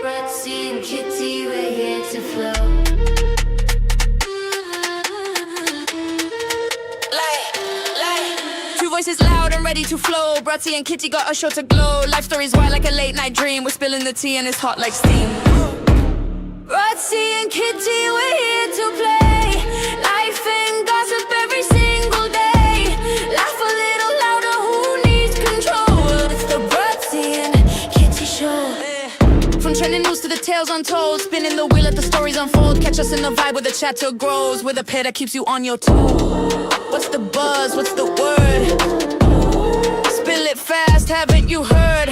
Bratsy and Kitty, we're here to flow. Two voices loud and ready to flow. Bratsy and Kitty got a show to glow. Life stories wild like a late night dream. We're spilling the tea and it's hot like steam. Bratsy and Kitty, we're here to play. Life and gossip every single day. Laugh a little louder, who needs control? It's the Bratsy and Kitty show. From trending news to the tales untold, spinning the wheel, let the stories unfold. Catch us in the vibe where the chatter grows, with a pair that keeps you on your toes. What's the buzz? What's the word? Spill it fast, haven't you heard?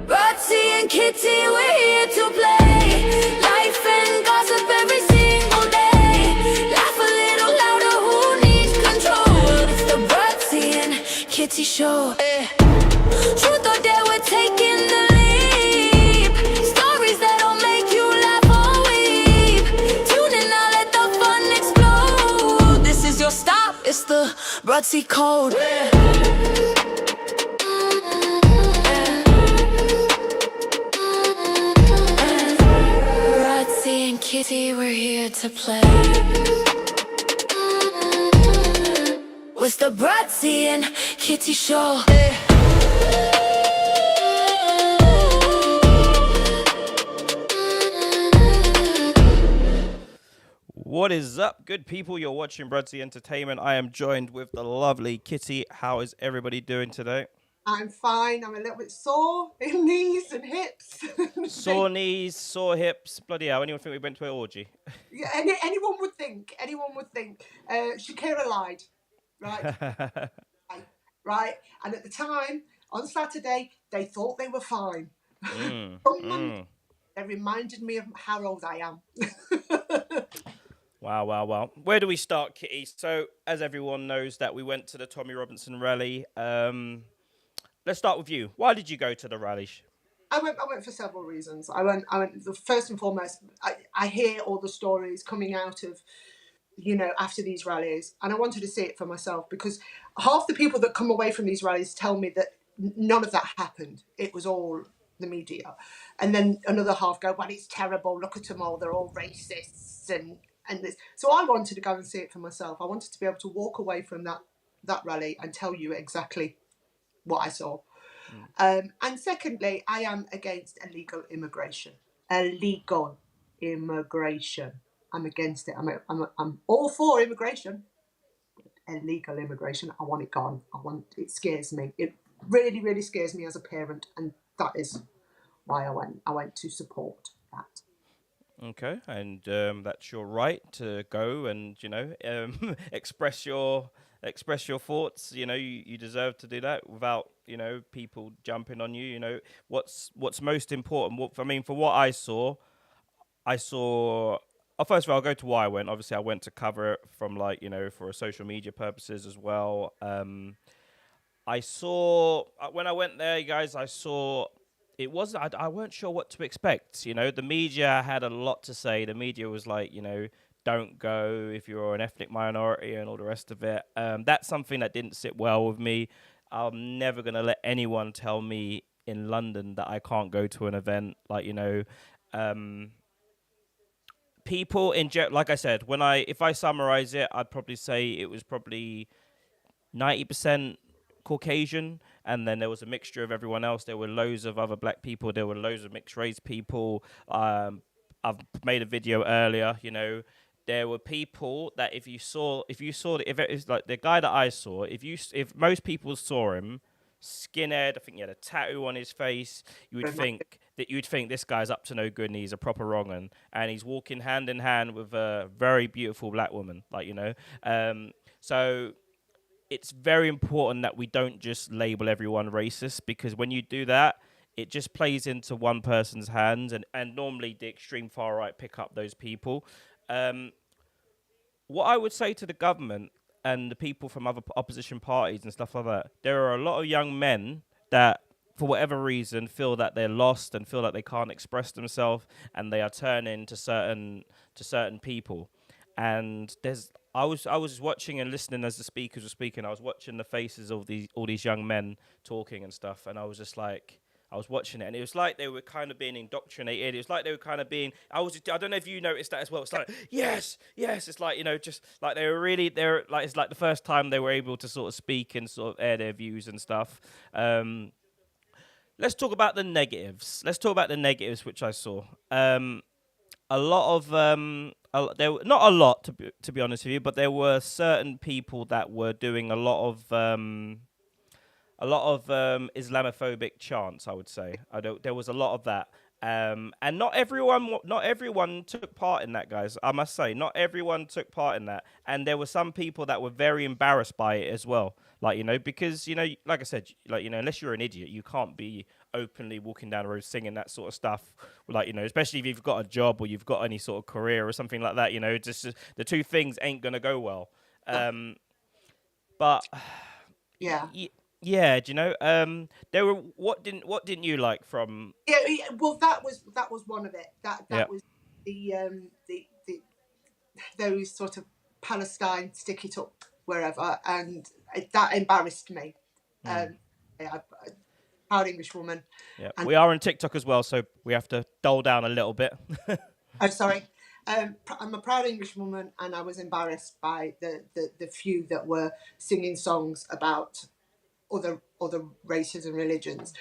Bratsy and Kitty, we're here to play. Life and gossip every single day. Laugh a little louder, who needs control? It's the Bratsy and Kitty show. Truth or dare, we're taking the leap. Stories that'll make you laugh or weep. Tune in now, let the fun explode. This is your stop, it's the Bratsy code. Bratsy and Kitty, we're here to play. It's the Bratsy and Kitty show. What is up, good people? You're watching Bratsy Entertainment. I am joined with the lovely Kitty. How is everybody doing today? I'm fine. I'm a little bit sore in knees and hips. Sore knees, sore hips. Bloody hell, anyone think we went to an orgy? Yeah, anyone would think. Shakira lied, right? Right. And at the time, on Saturday, they thought they were fine. On Monday, they reminded me of how old I am. Wow. Where do we start, Kitty? So, as everyone knows, that we went to the Tommy Robinson rally. Let's start with you. Why did you go to the rally? I went for several reasons. I went. First and foremost, I hear all the stories coming out of, after these rallies, and I wanted to see it for myself, because half the people that come away from these rallies tell me that none of that happened. It was all the media. And then another half go, well, it's terrible. Look at them all. They're all racists and this. So I wanted to go and see it for myself. I wanted to be able to walk away from that rally and tell you exactly what I saw. And secondly, I am against illegal immigration. Illegal immigration. I'm against it. I'm all for immigration. Illegal immigration, I want it gone. It scares me. It really, really scares me as a parent, and that is why I went to support that. Okay, and that's your right to go and express your thoughts. You deserve to do that without people jumping on you. What's most important. For what I saw. Oh, first of all, I'll go to why I went. Obviously, I went to cover it from for social media purposes as well. I saw when I went there, you guys. I saw. It wasn't. I weren't sure what to expect. The media had a lot to say. The media was like, don't go if you're an ethnic minority and all the rest of it. That's something that didn't sit well with me. I'm never gonna let anyone tell me in London that I can't go to an event. People like I said, if I summarize it, I'd probably say it was probably 90% Caucasian, and then there was a mixture of everyone else. There were loads of other black people. There were loads of mixed race people. I've made a video earlier. There were people that if you saw if it was like the guy that I saw, if most people saw him, skinhead, I think he had a tattoo on his face, you'd think this guy's up to no good and he's a proper wrong un, and he's walking hand in hand with a very beautiful black woman, so it's very important that we don't just label everyone racist, because when you do that, it just plays into one person's hands, and normally the extreme far right pick up those people. What I would say to the government and the people from other opposition parties and stuff like that, there are a lot of young men that, for whatever reason, feel that they're lost and feel that they can't express themselves, and they are turning to certain people. And I was watching and listening as the speakers were speaking. I was watching the faces of all these young men talking and stuff, and I was just like, I was watching it, and it was like they were kind of being indoctrinated. It was like they were kind of being. I don't know if you noticed that as well. It's like yes, yes. It's like, just like they're like, it's like the first time they were able to sort of speak and sort of air their views and stuff. Let's talk about the negatives. Let's talk about the negatives, which I saw. A lot of there were, not a lot to be honest with you, but there were certain people that were doing a lot of Islamophobic chants. I would say there was a lot of that, and not everyone took part in that, guys. I must say, not everyone took part in that, and there were some people that were very embarrassed by it as well. Like, because like I said, like, unless you're an idiot, you can't be openly walking down the road singing that sort of stuff. Like, especially if you've got a job or you've got any sort of career or something like that. Just the two things ain't gonna go well. But Yeah. yeah, do you know? There were what didn't you like from? Yeah, well, that was one of it. That Yeah. was the those sort of Palestine stick it up wherever, and that embarrassed me. Proud English woman. Yeah, And- we are on TikTok as well, so we have to dull down a little bit. Oh, sorry. I'm a proud English woman, and I was embarrassed by the few that were singing songs about other races and religions.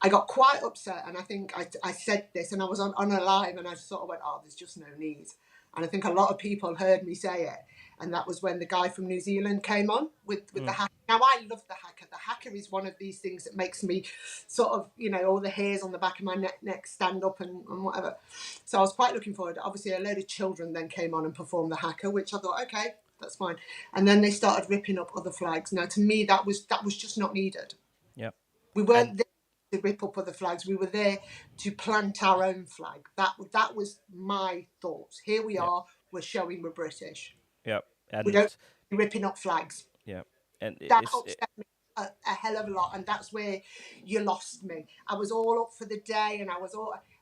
I got quite upset, and I think I said this, and I was on a live, and I sort of went, "Oh, there's just no need." And I think a lot of people heard me say it, and that was when the guy from New Zealand came on with the hacker. Now, I love the hacker. The hacker is one of these things that makes me sort of, all the hairs on the back of my neck stand up and whatever. So I was quite looking forward. Obviously, a load of children then came on and performed the hacker, which I thought, okay, that's fine. And then they started ripping up other flags. Now, to me, that was just not needed. Yeah, we weren't there to rip up other flags. We were there to plant our own flag. That was my thoughts. Here we are. We're showing we're British. yeah, and We don't be ripping up flags. yeah, and That upset me a hell of a lot, and that's where you lost me. I was all up for the day,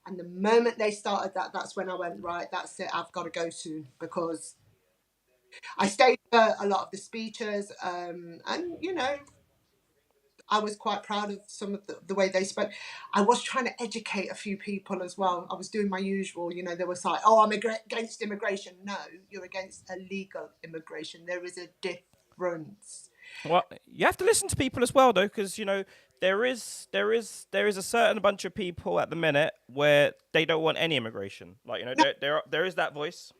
and the moment they started that's when I went, right, that's it. I've got to go soon, because I stayed for a lot of the speeches, and I was quite proud of some of the way they spoke. I was trying to educate a few people as well. I was doing my usual, they were like, "Oh, I'm against immigration." No, you're against illegal immigration. There is a difference. Well, you have to listen to people as well, though, because there is a certain bunch of people at the minute where they don't want any immigration. Like, there is that voice.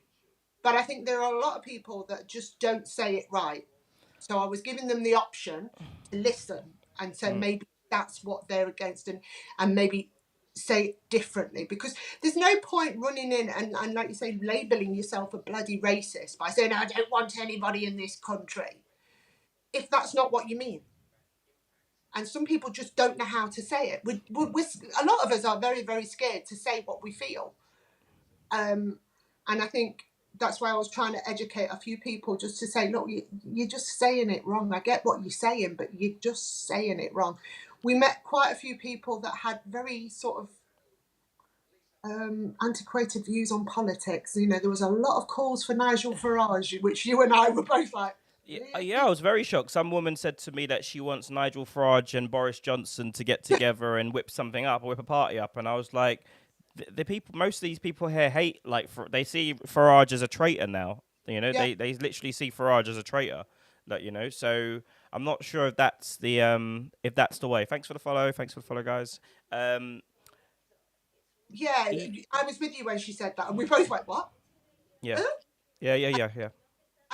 But I think there are a lot of people that just don't say it right. So I was giving them the option to listen and say maybe that's what they're against, and maybe say it differently, because there's no point running in and like you say, labelling yourself a bloody racist by saying, "I don't want anybody in this country," if that's not what you mean. And some people just don't know how to say it. A lot of us are very, very scared to say what we feel. And I think that's why I was trying to educate a few people, just to say, look, you're just saying it wrong. I get what you're saying, but you're just saying it wrong. We met quite a few people that had very sort of antiquated views on politics. There was a lot of calls for Nigel Farage, which you and I were both like, Yeah, I was very shocked. Some woman said to me that she wants Nigel Farage and Boris Johnson to get together and whip something up, or whip a party up. And I was like, the people, most of these people here hate, like, they see Farage as a traitor now. Yeah. They literally see Farage as a traitor. Like, so I'm not sure if that's the way. Thanks for the follow, guys. Yeah, I was with you when she said that, and we both went, "What?" Yeah, Huh? yeah.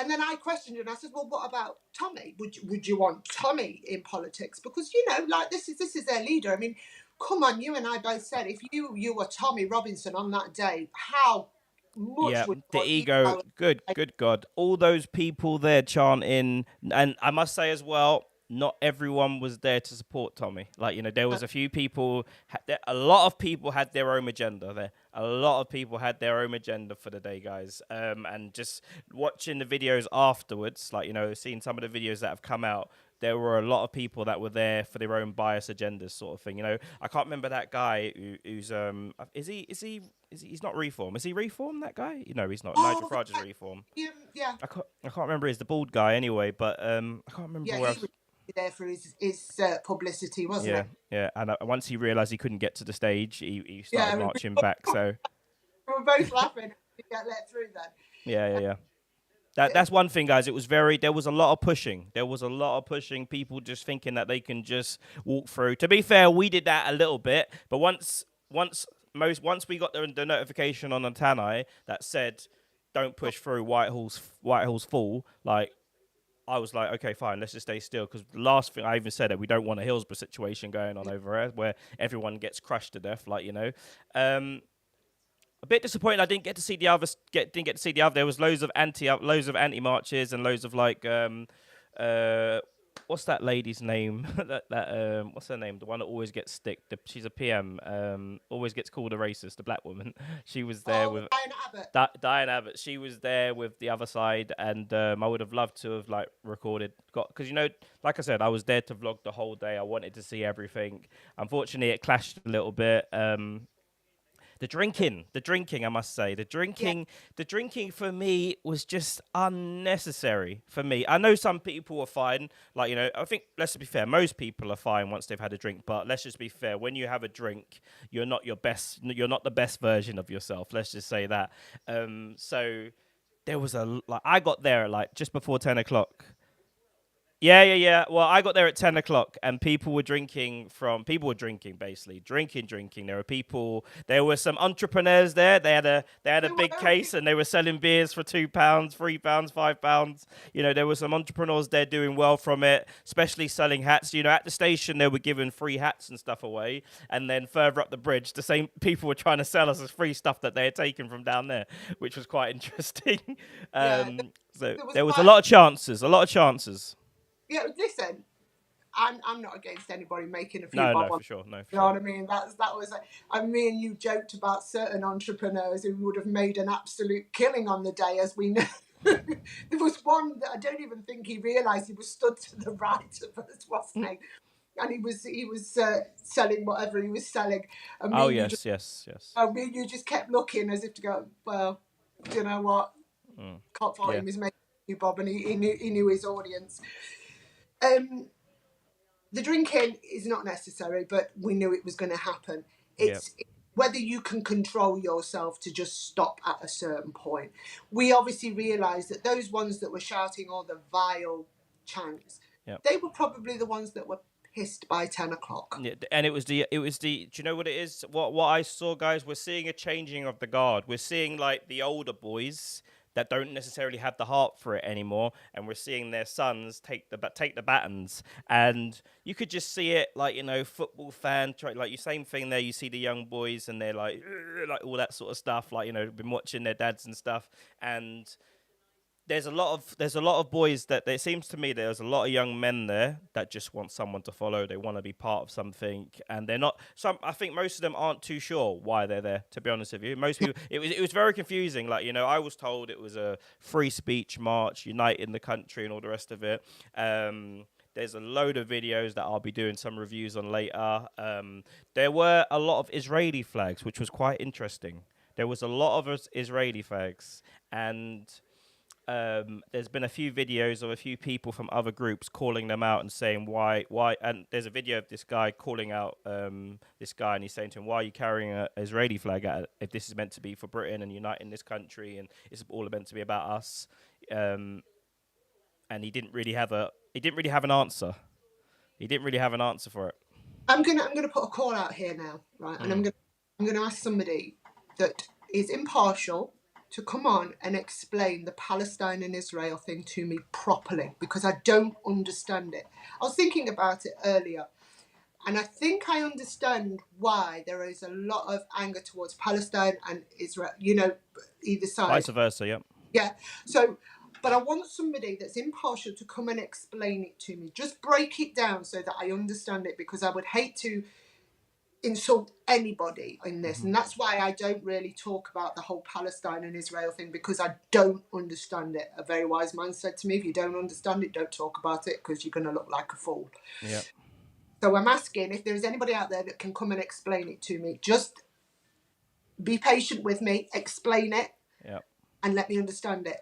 And then I questioned her, and I said, "Well, what about Tommy? Would you want Tommy in politics? Because like this is their leader. I mean, come on, you and I both said if you were Tommy Robinson on that day, how much would the ego? Good God! All those people there chanting, and I must say as well, not everyone was there to support Tommy. Like, there was a few people. A lot of people had their own agenda there. A lot of people had their own agenda for the day, guys. And just watching the videos afterwards, like, seeing some of the videos that have come out, there were a lot of people that were there for their own bias agendas, sort of thing. I can't remember that guy who's he's not Reform. Is he Reform? That guy? He's not. Nigel Farage is Reform. Yeah. I can't remember. He's the bald guy anyway, but I can't remember where else. there for his publicity, wasn't Yeah, it? yeah. And once he realised he couldn't get to the stage, he Yeah, started marching back. So we were both laughing to get let through then. yeah. That's one thing, guys. It was there was a lot of pushing. There was a lot of pushing. People just thinking that they can just walk through. To be fair, we did that a little bit, but once we got the notification on Tanai that said, "Don't push through. Whitehall's full." Like, I was like, okay, fine, let's just stay still. Because the last thing I even said that we don't want a Hillsborough situation going on over there where everyone gets crushed to death, like, you know. A bit disappointed I didn't get to see the others. Didn't get to see the other. There was loads of anti marches and loads of like what's that lady's name? What's her name? The one that always gets sticked. She's a PM. Always gets called a racist. The black woman. She was there with Diana Abbott. Diane Abbott. She was there with the other side, and I would have loved to have like recorded. Because, you know, like I said, I was there to vlog the whole day. I wanted to see everything. Unfortunately, it clashed a little bit. The drinking, I must say, the drinking for me was just unnecessary for me. I know some people are fine. Like, you know, I think, let's be fair, most people are fine once they've had a drink. But let's just be fair. When you have a drink, you're not the best version of yourself. Let's just say that. So there was I got there at like just before 10 o'clock. Yeah. Well, I got there at 10 o'clock and people were drinking, basically. Drinking. There were some entrepreneurs there. They had a big case and they were selling beers for £2, £3, £5. You know, there were some entrepreneurs there doing well from it, especially selling hats. You know, at the station, they were giving free hats and stuff away. And then further up the bridge, the same people were trying to sell us as free stuff that they had taken from down there, which was quite interesting. So there was a lot of chances. Yeah, listen, I'm not against anybody making a few No, bob for on. sure. No, for You sure. know what I mean? That was. I mean, me and you joked about certain entrepreneurs who would have made an absolute killing on the day, as we know. There was one that I don't even think he realised he was stood to the right of us, wasn't he? And he was selling whatever he was selling. And me Oh and you yes. me and you just kept looking as if to go, well, do you know what? Can't fight him. He's making a few bob, and he knew his audience. The drinking is not necessary, but we knew it was going to happen. It's whether you can control yourself to just stop at a certain point. We obviously realised that those ones that were shouting all the vile chants, they were probably the ones that were pissed by 10 o'clock. Yeah, and it was the. Do you know what it is? What I saw, guys, we're seeing a changing of the guard. We're seeing like the older boys that don't necessarily have the heart for it anymore, and we're seeing their sons take the batons, and you could just see it, like, you know, football fan, like, you same thing there. You see the young boys, and they're like all that sort of stuff, like, you know, been watching their dads and stuff, and there's a lot of boys that it seems to me there's a lot of young men there that just want someone to follow. They want to be part of something, and they're not. I think most of them aren't too sure why they're there. To be honest with you, most people. It was very confusing. Like, you know, I was told it was a free speech march, uniting the country, and all the rest of it. There's a load of videos that I'll be doing some reviews on later. There were a lot of Israeli flags, which was quite interesting. There was a lot of Israeli flags, and there's been a few videos of a few people from other groups calling them out and saying why, and there's a video of this guy calling out this guy, and he's saying to him, why are you carrying an Israeli flag out if this is meant to be for Britain and uniting this country, and it's all meant to be about us? And he didn't really have an answer. He didn't really have an answer for it. I'm gonna put a call out here now, right? And I'm gonna ask somebody that is impartial to come on and explain the Palestine and Israel thing to me properly, because I don't understand it. I was thinking about it earlier, and I think I understand why there is a lot of anger towards Palestine and Israel, you know, either side. Vice versa, yeah. Yeah. So, but I want somebody that's impartial to come and explain it to me. Just break it down so that I understand it, because I would hate to insult anybody in this, and that's why I don't really talk about the whole Palestine and Israel thing, because I don't understand it. A very wise man said to me, if you don't understand it, don't talk about it, because you're going to look like a fool. Yeah. So I'm asking if there's anybody out there that can come and explain it to me. Just be patient with me, explain it, and let me understand it.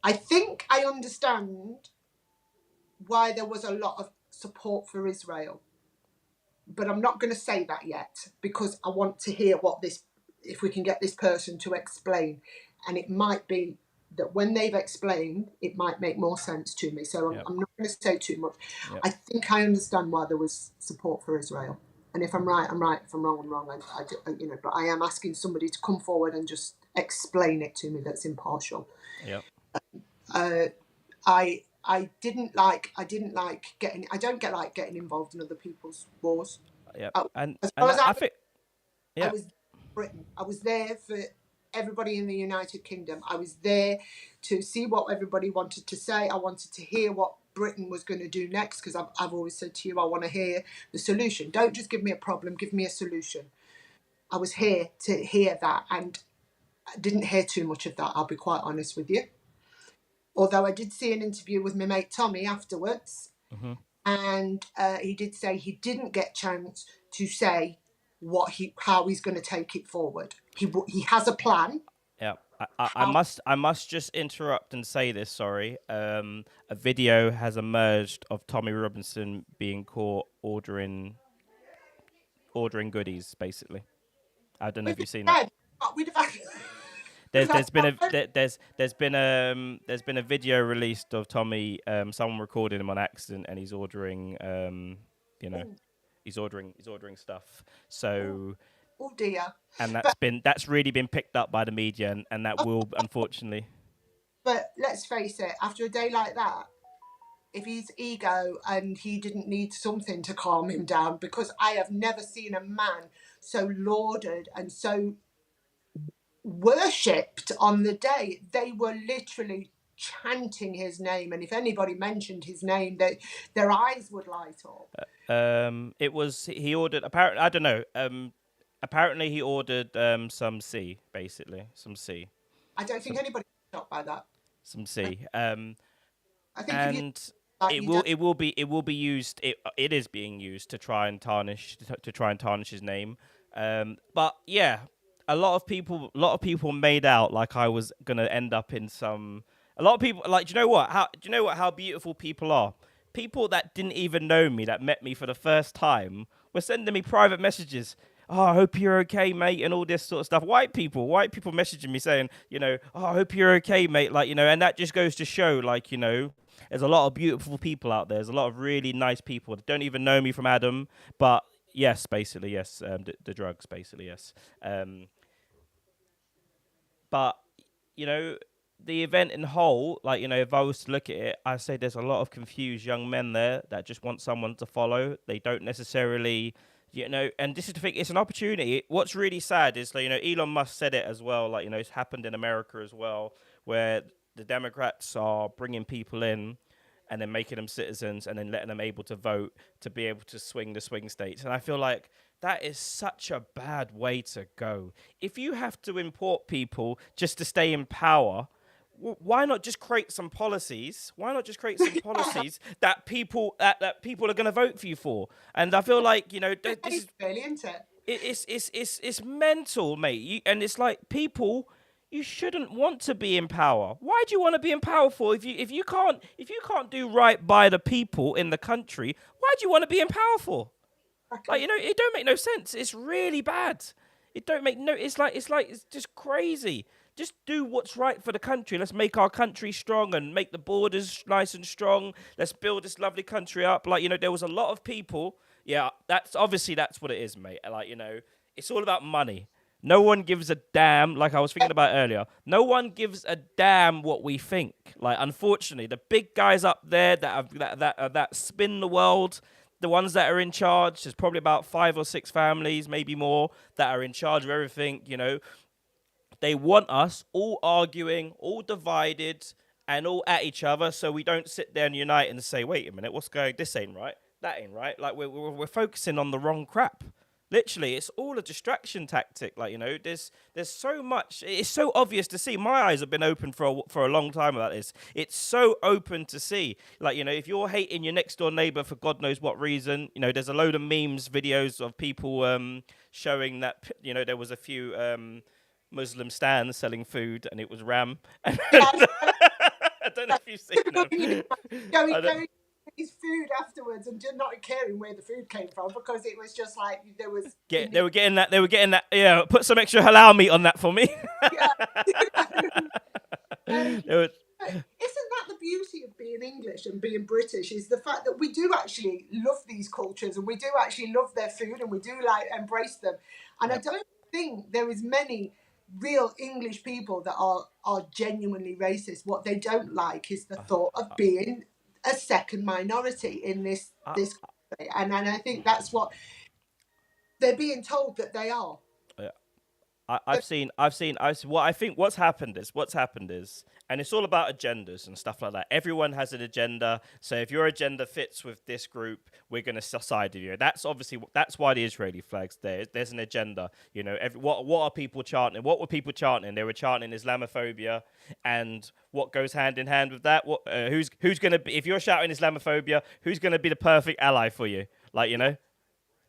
I think I understand why there was a lot of support for Israel, but I'm not going to say that yet because I want to hear if we can get this person to explain, and it might be that when they've explained, it might make more sense to me. So I'm not going to say too much. Yep. I think I understand why there was support for Israel, and if I'm right, I'm right. If I'm wrong, I'm wrong. But I am asking somebody to come forward and just explain it to me that's impartial. Yeah. I didn't like getting. I don't like getting involved in other people's wars. Yeah. And as far as I think. Yeah. I was Britain. I was there for everybody in the United Kingdom. I was there to see what everybody wanted to say. I wanted to hear what Britain was going to do next because I've always said to you, I want to hear the solution. Don't just give me a problem, give me a solution. I was here to hear that, and I didn't hear too much of that, I'll be quite honest with you. Although I did see an interview with my mate Tommy afterwards, and he did say he didn't get a chance to say how he's going to take it forward. He has a plan. Yeah, I must just interrupt and say this. Sorry, a video has emerged of Tommy Robinson being caught ordering goodies. Basically, I don't know if you've seen that. There's been a video released of Tommy. Someone recorded him on accident, and he's ordering. He's ordering stuff. So. Oh dear. And that's really been picked up by the media, and that will unfortunately. But let's face it, after a day like that, if he's ego and he didn't need something to calm him down, because I have never seen a man so lauded and so worshipped on the day. They were literally chanting his name, and if anybody mentioned his name, their eyes would light up. He ordered, apparently, I don't know. Apparently, he ordered some C, basically. Some C. I don't think anybody was shocked by that. Some C. I think it will be used. It is being used to try and tarnish his name. But yeah, a lot of people made out like I was gonna end up in some. A lot of people like. Do you know what? How beautiful people are. People that didn't even know me, that met me for the first time, were sending me private messages. Oh, I hope you're okay, mate, and all this sort of stuff. White people messaging me saying, oh, I hope you're okay, mate. And that just goes to show, there's a lot of beautiful people out there. There's a lot of really nice people that don't even know me from Adam. But yes, basically, yes. The drugs, basically, yes. But, the event in whole, if I was to look at it, I say there's a lot of confused young men there that just want someone to follow. They don't necessarily... and this is the thing, it's an opportunity. What's really sad is, Elon Musk said it as well, it's happened in America as well, where the Democrats are bringing people in and then making them citizens and then letting them able to vote to be able to swing the swing states. And I feel like that is such a bad way to go. If you have to import people just to stay in power, why not just create some policies? That people that people are going to vote for you for? And I feel like this is really, isn't it? It's mental, mate. And it's like people, you shouldn't want to be in power. Why do you want to be in power for? If you can't do right by the people in the country, why do you want to be in power for? It don't make no sense. It's really bad. It don't make no. It's just crazy. Just do what's right for the country. Let's make our country strong and make the borders nice and strong. Let's build this lovely country up. There was a lot of people. Yeah, that's what it is, mate. It's all about money. No one gives a damn, like I was thinking about earlier. No one gives a damn what we think. Unfortunately, the big guys up there that spin the world, the ones that are in charge, there's probably about 5 or 6 families, maybe more, that are in charge of everything, They want us all arguing, all divided, and all at each other, so we don't sit there and unite and say, wait a minute, this ain't right, that ain't right. We're focusing on the wrong crap. Literally, it's all a distraction tactic. There's so much. It's so obvious to see. My eyes have been open for a long time about this. It's so open to see. If you're hating your next door neighbor for God knows what reason, there's a load of memes, videos of people showing that there was a few Muslim stands selling food and it was ram. I don't know if you've seen them. his food afterwards and just not caring where the food came from, because it was just like there was. They were getting that. They were getting that. Yeah, put some extra halal meat on that for me. Yeah. They were- Isn't that the beauty of being English and being British, is the fact that we do actually love these cultures, and we do actually love their food, and we do like embrace them. And I don't think there is many real English people that are genuinely racist. What they don't like is the thought of being a second minority in this country. And I think that's what they're being told that they are. I've seen what I think what's happened is, and it's all about agendas and stuff like that. Everyone has an agenda. So if your agenda fits with this group, we're going to side with you. That's why the Israeli flag's there. There's an agenda. You know, what are people chanting? What were people chanting? They were chanting Islamophobia, and what goes hand in hand with that? Who's going to be, if you're shouting Islamophobia, who's going to be the perfect ally for you? Like, you know.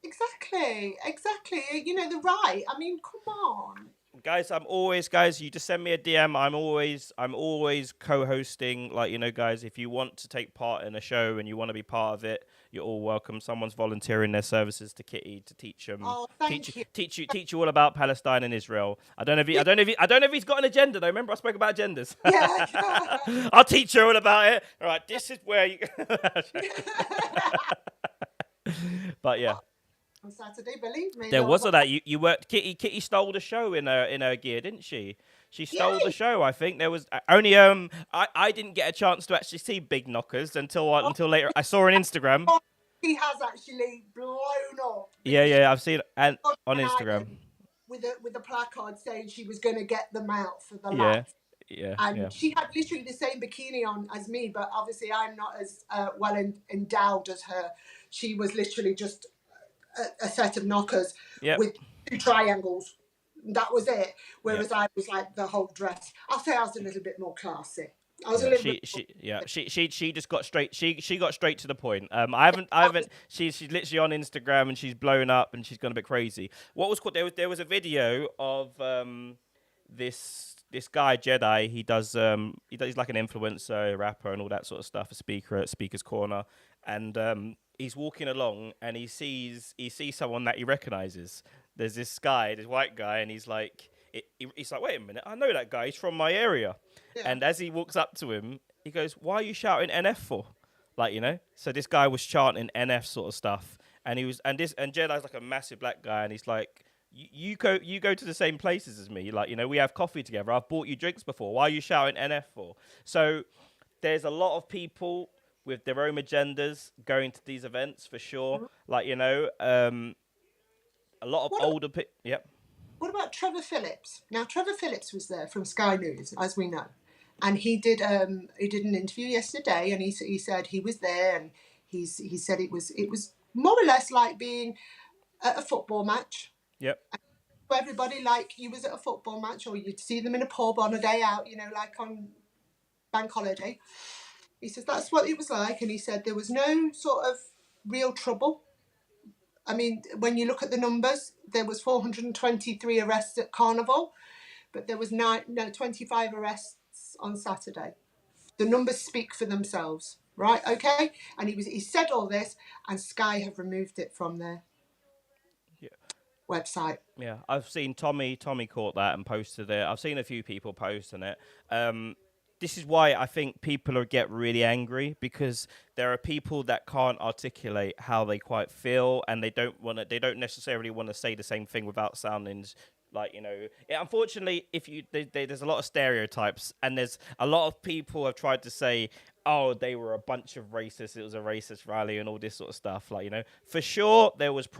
Exactly. You know, the right. I mean, come on. Guys, you just send me a DM. I'm always co-hosting. Like, you know, guys, if you want to take part in a show and you want to be part of it, you're all welcome. Someone's volunteering their services to Kitty to teach them. Oh, thank you. Teach you all about Palestine and Israel. I don't know if he's got an agenda though. Remember I spoke about agendas. Yeah. I'll teach you all about it. All right, this is where you. But yeah. On Saturday, believe me. There wasn't that you worked. Kitty stole the show in her gear, didn't she? She stole the show. I think there was only I didn't get a chance to actually see Big Knockers until later. I saw on Instagram. He has actually blown up. Yeah, I've seen it on Instagram with a placard saying she was going to get them out for the lads. Yeah. And she had literally the same bikini on as me, but obviously I'm not as well endowed as her. She was literally just a set of knockers with 2 triangles. That was it. Whereas I was like the whole dress. I'll say I was a little bit more classy. I was a little bit. She just got straight. She got straight to the point. I haven't. She's literally on Instagram and she's blown up and she's gone a bit crazy. What was called? There was a video of this guy Jedi. He's like an influencer, rapper, and all that sort of stuff. A speaker at Speaker's Corner, and he's walking along and he sees someone that he recognizes. There's this white guy, and he's like, he's like, wait a minute, I know that guy. He's from my area. Yeah. And as he walks up to him, he goes, "Why are you shouting NF for?" Like, you know. So this guy was chanting NF sort of stuff, and Jedi's like a massive black guy, and he's like, You go to the same places as me. Like, you know, we have coffee together. I've bought you drinks before. Why are you shouting NF for? So there's a lot of people with their own agendas going to these events for sure. Mm-hmm. Like, you know, a lot of older people. Yep. What about Trevor Phillips? Now, Trevor Phillips was there from Sky News, as we know, and he did an interview yesterday, and he said he was there, and he said it was more or less like being at a football match. Yep. For everybody, like you was at a football match, or you'd see them in a pub on a day out, you know, like on bank holiday. He says that's what it was like, and he said there was no sort of real trouble. I mean, when you look at the numbers, there was 423 arrests at Carnival, but there was 25 arrests on Saturday. The numbers speak for themselves, right? Okay, and he said all this, and Sky have removed it from their website. Yeah, I've seen Tommy caught that and posted it. I've seen a few people posting it. This is why I think people get really angry, because there are people that can't articulate how they quite feel, and they don't necessarily want to say the same thing without sounding like, you know. Unfortunately, there's a lot of stereotypes, and there's a lot of people have tried to say, oh, they were a bunch of racists, it was a racist rally and all this sort of stuff. Like, you know, for sure there were racist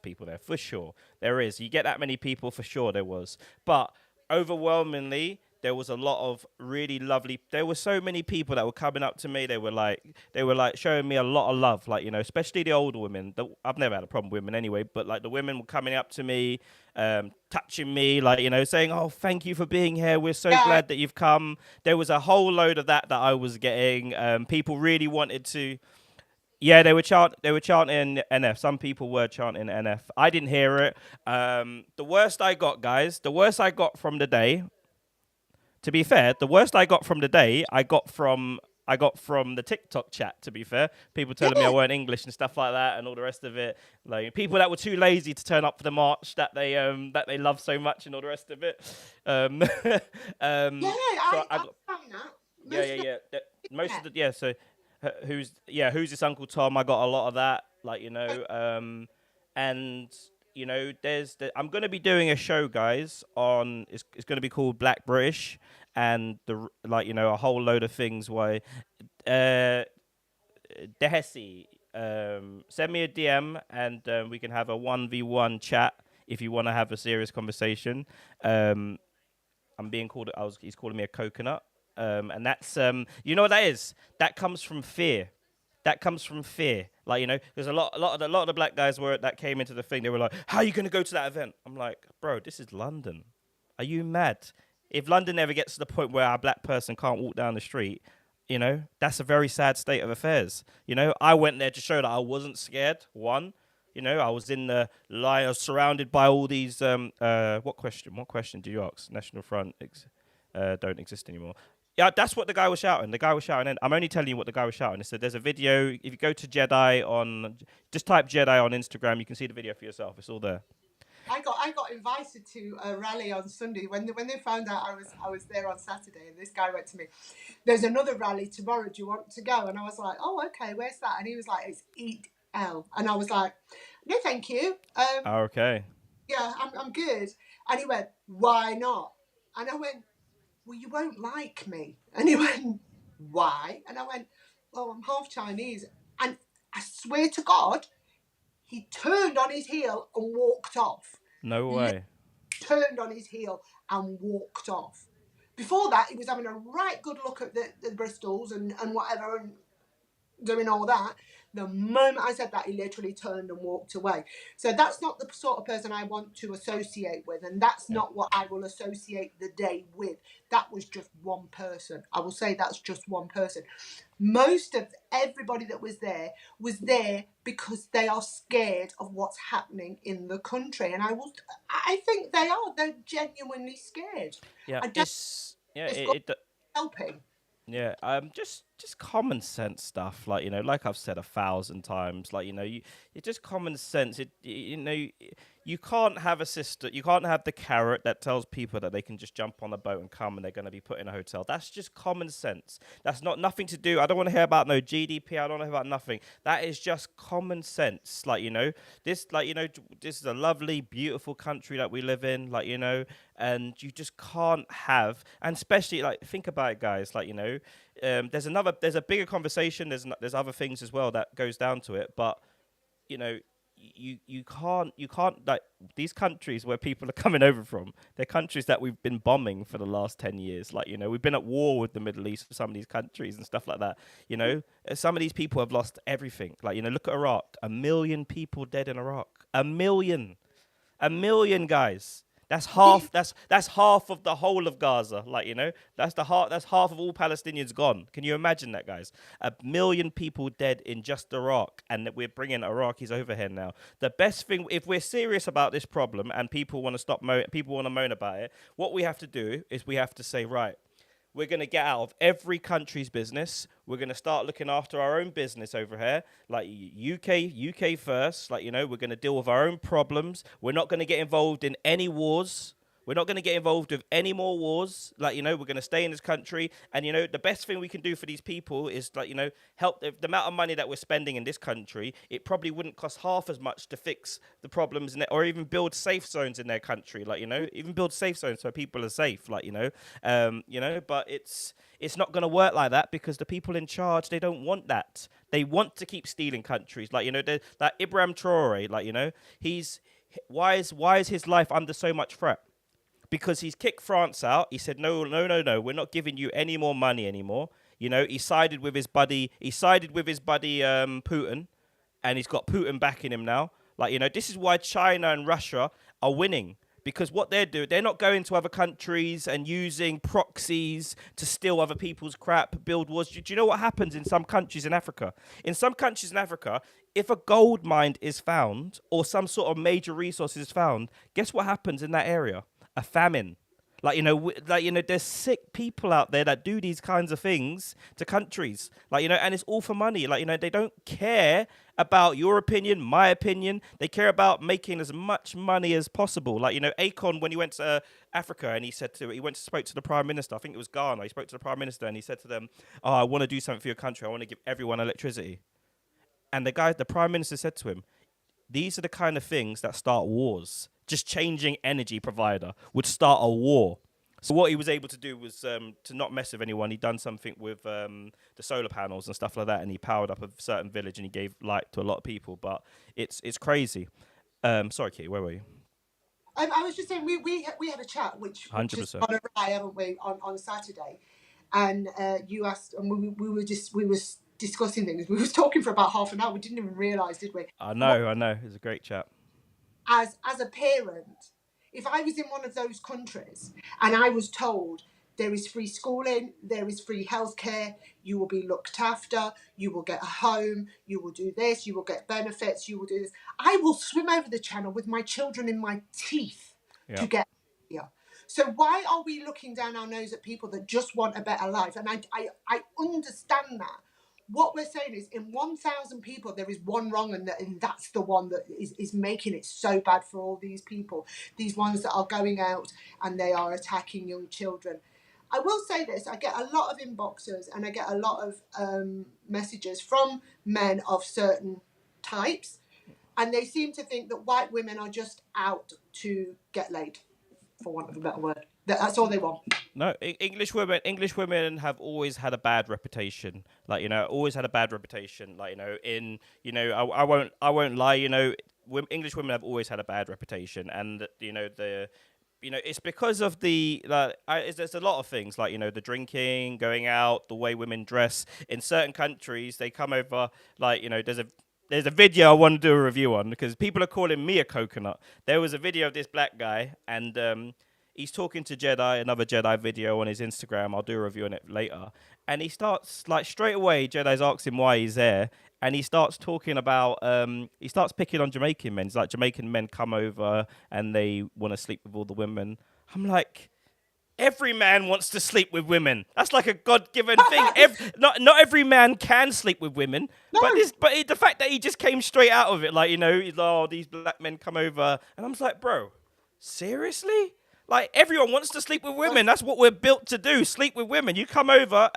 people there. For sure there is. You get that many people, for sure there was. But overwhelmingly, there was a lot of really lovely. There were so many people that were coming up to me. They were like showing me a lot of love. Like, you know, especially the older women. I've never had a problem with women anyway, but like the women were coming up to me, touching me, like, you know, saying, "Oh, thank you for being here. We're so glad that you've come." There was a whole load of that I was getting. People really wanted to. Yeah, they were chanting NF. Some people were chanting NF. I didn't hear it. The worst I got from the day, to be fair, I got from I got from the TikTok chat. To be fair, people telling me I weren't English and stuff like that, and all the rest of it. Like people that were too lazy to turn up for the march that they love so much, and all the rest of it. Yeah, So I got, found that. yeah, yeah, yeah. Most of the So who's this Uncle Tom? I got a lot of that. Like and I'm going to be doing a show, guys. It's going to be called Black British, and a whole load of things. Why, Dehesi, send me a DM and we can have a 1v1 chat if you want to have a serious conversation. I'm being called. He's calling me a coconut. And that's you know what that is? That comes from fear. That comes from fear. There's a lot of the black guys that came into the thing. They were like, "How are you going to go to that event?" I'm like, "Bro, this is London. Are you mad? If London ever gets to the point where a black person can't walk down the street, that's a very sad state of affairs. I went there to show that I wasn't scared. One, I was in the line, I was surrounded by all these. What question did you ask? National Front don't exist anymore. Yeah, that's what the guy was shouting. The guy was shouting, and I'm only telling you what the guy was shouting. He said, "There's a video. If you go to just type Jedi on Instagram, you can see the video for yourself. It's all there." I got invited to a rally on Sunday when they found out I was there on Saturday, and this guy went to me, "There's another rally tomorrow. Do you want to go?" And I was like, "Oh, okay. Where's that?" And he was like, "It's Eat L." And I was like, "No, thank you. Okay. Yeah, I'm good." And he went, "Why not?" And I went, "Well, you won't like me." And he went, "Why?" And I went, "Well, I'm half Chinese." And I swear to God, he turned on his heel and walked off. No way. Turned on his heel and walked off. Before that, he was having a right good look at the Bristols and whatever and doing all that. The moment I said that, he literally turned and walked away. So that's not the sort of person I want to associate with, and that's not what I will associate the day with. That was just one person. I will say that's just one person. Most of everybody that was there because they are scared of what's happening in the country, and I think they are. They're genuinely scared. Yeah, it's helping. Yeah, just common sense stuff, like I've said 1,000 times, it's just common sense. You can't have a system, you can't have the carrot that tells people that they can just jump on a boat and come and they're going to be put in a hotel. That's just common sense. That's nothing to do. I don't want to hear about no GDP. I don't want to hear about nothing. That is just common sense. This is a lovely, beautiful country that we live in. And you just can't have, and especially think about it, guys. There's a bigger conversation. There's other things as well that goes down to it, but you can't these countries where people are coming over from, they're countries that we've been bombing for the last 10 years. We've been at war with the Middle East for some of these countries and stuff like that. Some of these people have lost everything. Look at Iraq. 1 million people dead in Iraq. 1 million, guys. That's half. That's half of the whole of Gaza. That's half of all Palestinians gone. Can you imagine that, guys? 1 million people dead in just Iraq, and that we're bringing Iraqis over here now. The best thing, if we're serious about this problem, and people want to moan about it, what we have to do is we have to say, right, we're going to get out of every country's business. We're going to start looking after our own business over here, UK first. We're going to deal with our own problems. We're not going to get involved in any wars. We're not going to get involved with any more wars. We're going to stay in this country. And, the best thing we can do for these people is, help the amount of money that we're spending in this country. It probably wouldn't cost half as much to fix the problems or even build safe zones in their country. Even build safe zones so people are safe, but it's not going to work like that because the people in charge, they don't want that. They want to keep stealing countries. Ibrahim Traore, why is his life under so much threat? Because he's kicked France out. He said, no, we're not giving you any more money anymore. He sided with his buddy. Putin, and he's got Putin backing him now. This is why China and Russia are winning. Because what they're doing, they're not going to other countries and using proxies to steal other people's crap, build wars. Do you know what happens in some countries in Africa? In some countries in Africa, if a gold mine is found or some sort of major resource is found, guess what happens in that area? A famine. Like, there's sick people out there that do these kinds of things to countries. Like, and it's all for money. Like, they don't care about your opinion, my opinion. They care about making as much money as possible. Like, Akon, when he went to Africa and spoke to the Prime Minister, I think it was Ghana. He spoke to the Prime Minister and he said to them, "Oh, I want to do something for your country. I want to give everyone electricity." And the Prime Minister said to him, "These are the kind of things that start wars. Just changing energy provider would start a war." So what he was able to do was to not mess with anyone. He done something with the solar panels and stuff like that, and he powered up a certain village and he gave light to a lot of people. But it's crazy. Sorry, Kitty, where were you? I was just saying we had a chat which has 100%. gone awry, haven't we, on Saturday, and you asked, and we were discussing things. We was talking for about half an hour. We didn't even realise, did we? I know. It was a great chat. As a parent, if I was in one of those countries and I was told there is free schooling, there is free healthcare, you will be looked after, you will get a home, you will do this, you will get benefits, you will do this, I will swim over the channel with my children in my teeth to get here. So why are we looking down our nose at people that just want a better life? And I understand that. What we're saying is, in 1,000 people, there is one wrong, and that's the one that is making it so bad for all these people, these ones that are going out and they are attacking young children. I will say this, I get a lot of inboxes and I get a lot of messages from men of certain types, and they seem to think that white women are just out to get laid, for want of a better word. That's all they want. No, English women have always had a bad reputation. Like, always had a bad reputation. Like, I won't lie. English women have always had a bad reputation, and it's because of there's a lot of things, like, the drinking, going out, the way women dress. In certain countries, they come over, like, there's a video I want to do a review on because people are calling me a coconut. There was a video of this black guy, and he's talking to Jedi, another Jedi video on his Instagram. I'll do a review on it later. And he starts, like, straight away, Jedi's asking him why he's there. And he starts talking about, he starts picking on Jamaican men. It's like Jamaican men come over and they want to sleep with all the women. I'm like, every man wants to sleep with women. That's like a God-given thing. Not every man can sleep with women. No. But the fact that he just came straight out of it, like, he's like, "Oh, these black men come over." And I'm just like, bro, seriously? Like, everyone wants to sleep with women. That's what we're built to do, sleep with women. You come over,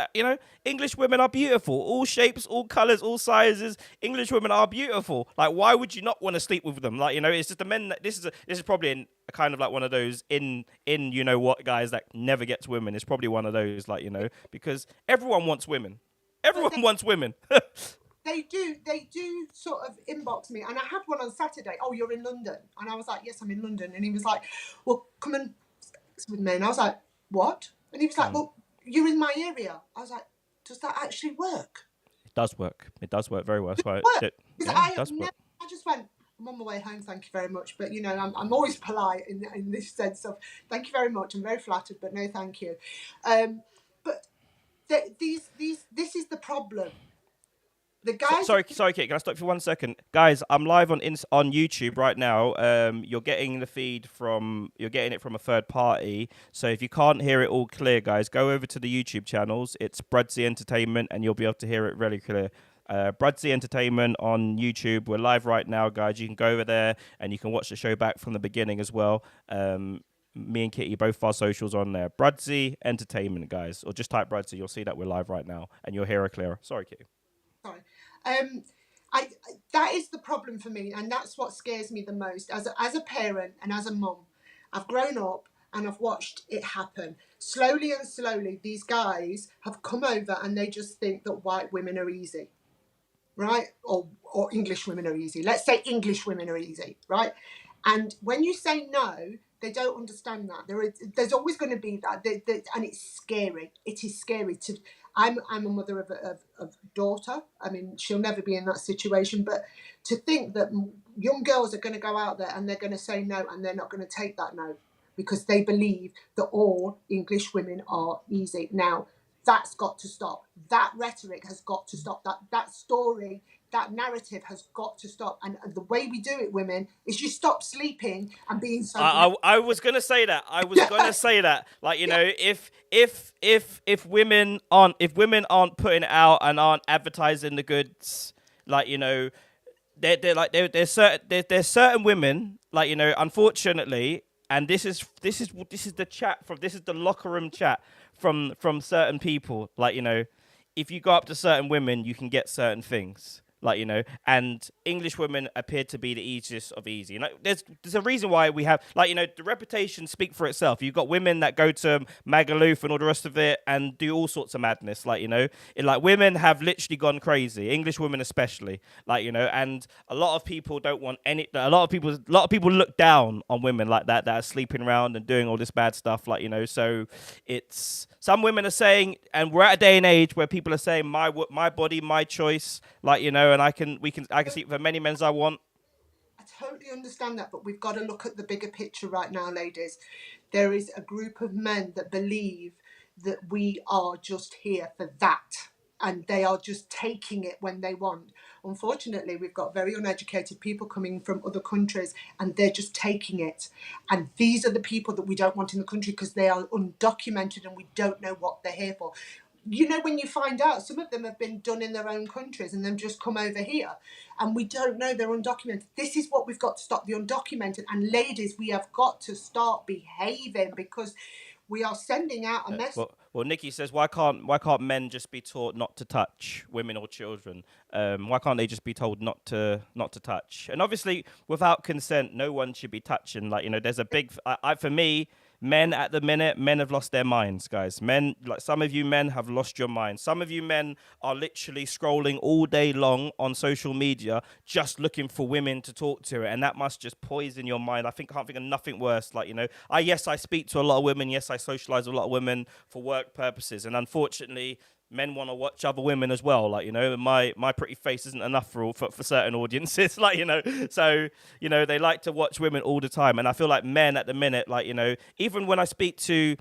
English women are beautiful. All shapes, all colors, all sizes. English women are beautiful. Like, why would you not want to sleep with them? Like, it's just the men that, this is probably a kind of like one of those in what guys that never gets women. It's probably one of those, like, because everyone wants women. Everyone wants women. They do sort of inbox me, and I had one on Saturday. "Oh, you're in London?" And I was like, "Yes, I'm in London." And he was like, "Well, come and sex with me." And I was like, "What?" And he was like, "Well, you're in my area." I was like, "Does that actually work?" It does work. It does work very well. I just went, "I'm on my way home, thank you very much." But I'm always polite in this sense of thank you very much. I'm very flattered, but no, thank you. But this is the problem. The guys. Sorry, Kate. Can I stop you for 1 second, guys? I'm live on YouTube right now. You're getting it from a third party. So if you can't hear it all clear, guys, go over to the YouTube channels. It's Brudsy Entertainment, and you'll be able to hear it really clear. Brudsy Entertainment on YouTube. We're live right now, guys. You can go over there and you can watch the show back from the beginning as well. Me and Kitty, both our socials on there. Brudsy Entertainment, guys, or just type Brudsy. You'll see that we're live right now, and you'll hear it clearer. Sorry, Kitty. Sorry. That is the problem for me, and that's what scares me the most. As a parent and as a mum, I've grown up and I've watched it happen. Slowly and slowly, these guys have come over and they just think that white women are easy, right? Or English women are easy. Let's say English women are easy, right? And when you say no, they don't understand that. There's always going to be that, and it's scary. It is scary to. I'm a mother of a daughter. I mean, she'll never be in that situation. But to think that young girls are going to go out there and they're going to say no, and they're not going to take that no because they believe that all English women are easy. Now, that's got to stop. That rhetoric has got to stop. That story that narrative has got to stop. And the way we do it, women, is you stop sleeping and being so. I was gonna say that. I was gonna say that. Like, you know, if women aren't putting it out and aren't advertising the goods, like, you know, there's certain women, like, you know, unfortunately, and this is the chat from this is the locker room chat from certain people, like, you know, if you go up to certain women, you can get certain things. Like, you know, and English women appear to be the easiest of easy. You know, there's a reason why we have, like, you know, the reputation speak for itself. You've got women that go to Magaluf and all the rest of it and do all sorts of madness. Like, you know, like, women have literally gone crazy. English women especially. Like, you know, and a lot of people don't want any. A lot of people look down on women like that are sleeping around and doing all this bad stuff. Like, you know, so it's some women are saying, and we're at a day and age where people are saying my body, my choice. Like, you know. And I can see for many men as I want. I totally understand that, but we've got to look at the bigger picture right now, ladies. There is a group of men that believe that we are just here for that, and they are just taking it when they want. Unfortunately, we've got very uneducated people coming from other countries, and they're just taking it. And these are the people that we don't want in the country because they are undocumented and we don't know what they're here for. You know, when you find out, some of them have been done in their own countries and then just come over here, and we don't know, they're undocumented. This is what we've got to stop, the undocumented. And ladies, we have got to start behaving because we are sending out a message. Well, Nikki says, why can't men just be taught not to touch women or children? Why can't they just be told not to touch? And obviously, without consent, no one should be touching. Like, you know, there's a big for me. Men at the minute, men have lost their minds, guys. Men, like some of you men have lost your minds. Some of you men are literally scrolling all day long on social media, just looking for women to talk to. And that must just poison your mind. Can't think of nothing worse. Like, you know, I speak to a lot of women. Yes, I socialize with a lot of women for work purposes. And unfortunately, men want to watch other women as well. Like, you know, my pretty face isn't enough for certain audiences. Like, you know, so, you know, they like to watch women all the time. And I feel like men at the minute, like, you know, even when I speak to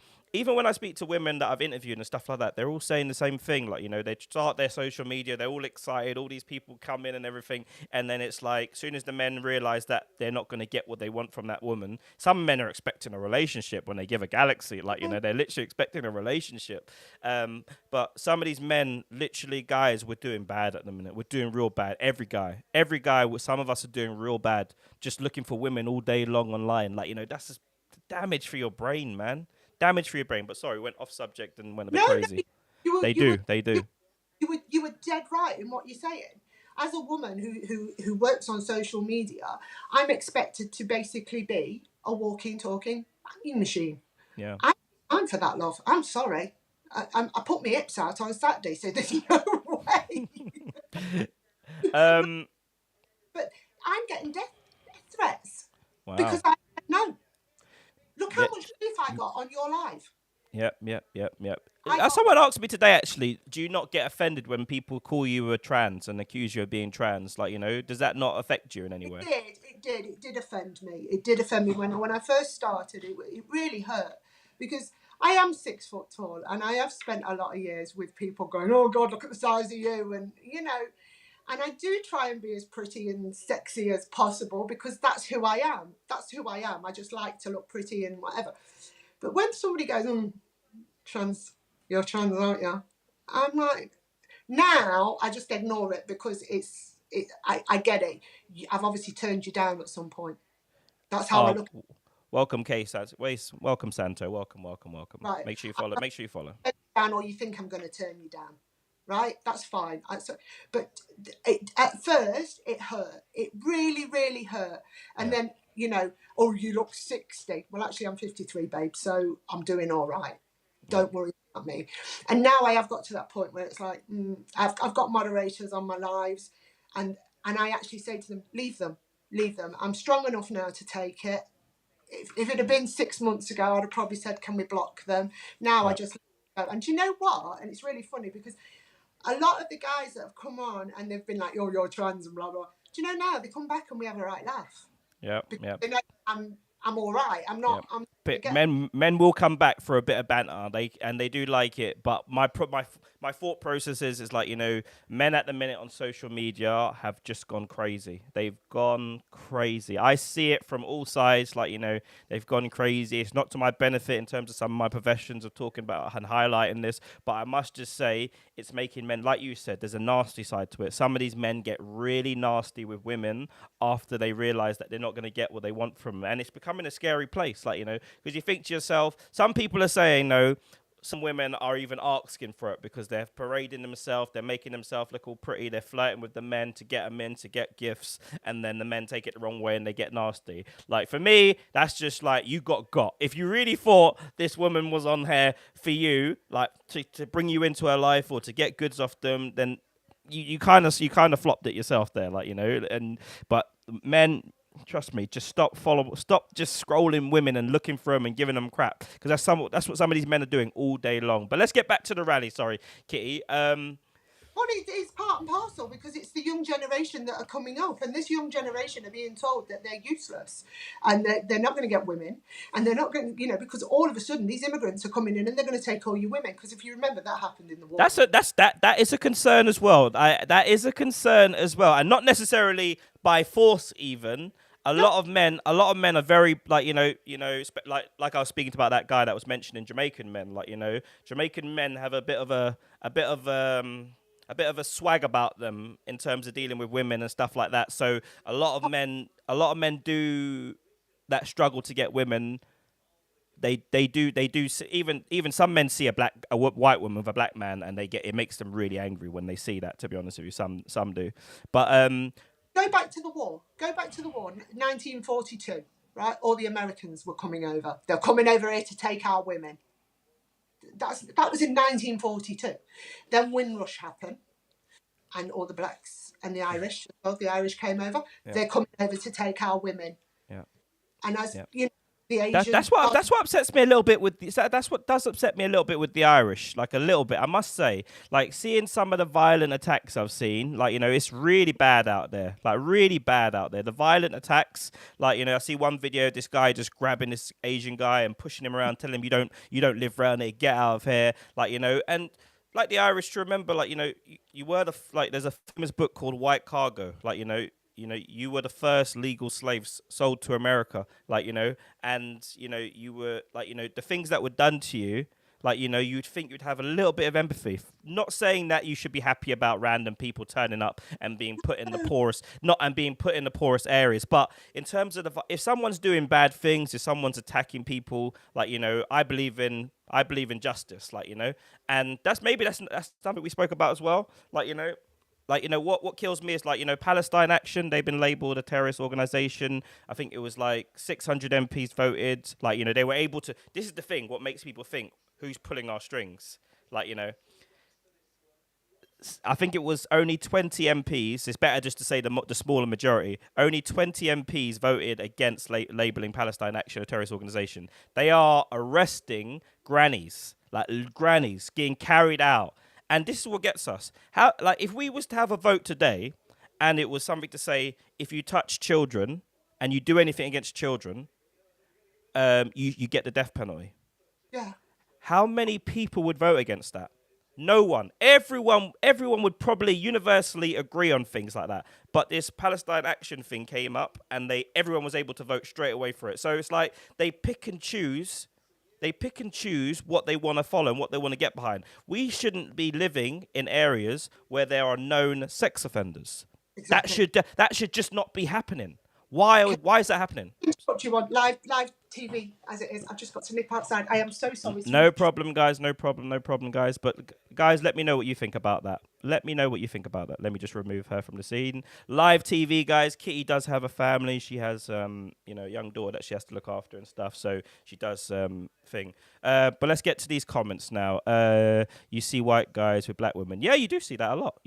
women that I've interviewed and stuff like that, they're all saying the same thing. Like, you know, they start their social media, they're all excited, all these people come in and everything. And then it's like, as soon as the men realize that they're not going to get what they want from that woman, some men are expecting a relationship when they give a galaxy. Like, you know, they're literally expecting a relationship. But some of these men, literally, guys, we're doing bad at the minute. We're doing real bad. Every guy, some of us are doing real bad, just looking for women all day long online. Like, you know, that's just damage for your brain, man. Damage for your brain. But sorry, went off subject and went a bit crazy. They do. You were dead right in what you're saying. As a woman who works on social media, I'm expected to basically be a walking, talking banging machine. Yeah. I'm for that, love. I'm sorry. I put my hips out on Saturday, so there's no way. But I'm getting death threats. Wow. Because I said no. Look how much grief I got on your live. Yep. Someone asked me today, actually, do you not get offended when people call you a trans and accuse you of being trans? Like, you know, does that not affect you in any way? It did offend me. It did offend me when I first started. It really hurt because I am 6 foot tall and I have spent a lot of years with people going, oh God, look at the size of you. And, you know, and I do try and be as pretty and sexy as possible because that's who I am. I just like to look pretty and whatever. But when somebody goes, trans, you're trans, aren't you? I'm like, now I just ignore it because I get it. I've obviously turned you down at some point. That's how I look. Welcome, welcome, Santo. Welcome. Right. Make sure you follow. Down, or you think I'm going to turn you down. Right, that's fine. But at first, it hurt. It really, really hurt. And then, you know, oh, you look 60. Well, actually, I'm 53, babe, so I'm doing all right. Don't worry about me. And now I have got to that point where it's like, I've got moderators on my lives, and I actually say to them, leave them. I'm strong enough now to take it. If it had been 6 months ago, I'd have probably said, can we block them? Now I just let them go. And do you know what? And it's really funny because a lot of the guys that have come on and they've been like, oh, you're trans and blah, blah. Do you know now they come back and we have a right laugh? Yeah. They know I'm all right. I'm not. it. Again, Men will come back for a bit of banter. They do like it. But my thought process is like, you know, men at the minute on social media have just gone crazy. They've gone crazy. I see it from all sides. Like, you know, they've gone crazy. It's not to my benefit in terms of some of my professions of talking about and highlighting this. But I must just say, it's making men, like you said, there's a nasty side to it. Some of these men get really nasty with women after they realize that they're not going to get what they want from them. And it's becoming a scary place. Like, you know, because you think to yourself, some people are saying, no, some women are even asking for it because they're parading themselves, they're making themselves look all pretty, they're flirting with the men to get them in, to get gifts, and then the men take it the wrong way and they get nasty. Like, for me, that's just like, you got. If you really thought this woman was on here for you, like to bring you into her life or to get goods off them, then you kind of flopped it yourself there, like, you know. But men, trust me, just stop just scrolling women and looking for them and giving them crap, because that's what some of these men are doing all day long. But let's get back to the rally. Sorry, Kitty. well, it's part and parcel, because it's the young generation that are coming up, and this young generation are being told that they're useless and they're not going to get women, and they're not going to, you know, because all of a sudden these immigrants are coming in and they're going to take all your women. Because if you remember, that happened in the war. That is a concern as well. That is a concern as well, and not necessarily by force even. A lot of men are very, like, like I was speaking about that guy that was mentioning Jamaican men. Like, you know, Jamaican men have a bit of a swag about them in terms of dealing with women and stuff like that. So a lot of men do that struggle to get women. They do even some men see a white woman with a black man, and it makes them really angry when they see that, to be honest with you. Some do. But Go back to the war. 1942, right? All the Americans were coming over. They're coming over here to take our women. That was in 1942. Then Windrush happened, and all the blacks and the Irish, both the Irish came over. Yeah. They're coming over to take our women. Yeah. And you know, the Asians, that's what upsets me a little bit with that's what does upset me a little bit with the Irish, like a little bit, I must say. Like, seeing some of the violent attacks I've seen, like, you know, it's really bad out there, like really bad out there. The violent attacks, like, you know, I see one video, this guy just grabbing this Asian guy and pushing him around, telling him you don't live around here, get out of here, like, you know. And like the Irish, to remember, like, you know, you were there's a famous book called White Cargo, like, you know, you were the first legal slaves sold to America, like, you know, and, you know, you were, like, you know, the things that were done to you, like, you know, you'd think you'd have a little bit of empathy. Not saying that you should be happy about random people turning up and being put in the poorest areas, but in terms of if someone's doing bad things, if someone's attacking people, like, you know, I believe in justice, like, you know, and that's something we spoke about as well, like, you know. Like, you know, what kills me is, like, you know, Palestine Action, they've been labelled a terrorist organisation. I think it was like 600 MPs voted. Like, you know, they were able to... This is the thing, what makes people think, who's pulling our strings? Like, you know, I think it was only 20 MPs. It's better just to say the smaller majority. Only 20 MPs voted against labelling Palestine Action a terrorist organisation. They are arresting grannies, like grannies getting carried out. And this is what gets us. How, like, if we was to have a vote today, and it was something to say, if you touch children and you do anything against children, you get the death penalty. Yeah. How many people would vote against that? No one. Everyone would probably universally agree on things like that. But this Palestine Action thing came up, and everyone was able to vote straight away for it. So it's like they pick and choose what they want to follow and what they want to get behind. We shouldn't be living in areas where there are known sex offenders. Exactly. That should just not be happening. Why is that happening? What do you want? Live TV as it is. I've just got to nip outside. I am so sorry. No problem, guys. No problem, guys. But guys, let me know what you think about that. Let me just remove her from the scene. Live TV, guys. Kitty does have a family. She has young daughter that she has to look after and stuff. So she does thing. But let's get to these comments now. You see white guys with black women. Yeah, you do see that a lot.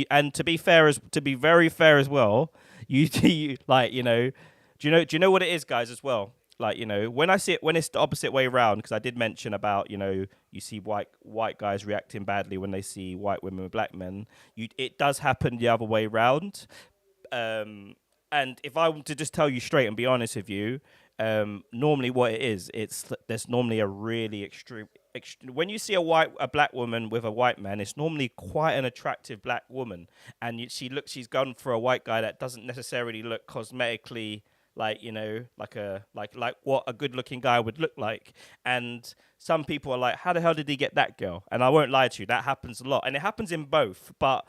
And to be very fair as well, you like, you know, do you know what it is, guys, as well? Like, you know, when it's the opposite way around, because I did mention about, you know, you see white guys reacting badly when they see white women with black men. It does happen the other way around. And if I were to just tell you straight and be honest with you, normally what it is, there's normally a really extreme. When you see a black woman with a white man, it's normally quite an attractive black woman, and she's gone for a white guy that doesn't necessarily look cosmetically like, like what a good looking guy would look like. And some people are like, how the hell did he get that girl? And I won't lie to you, that happens a lot, and it happens in both, but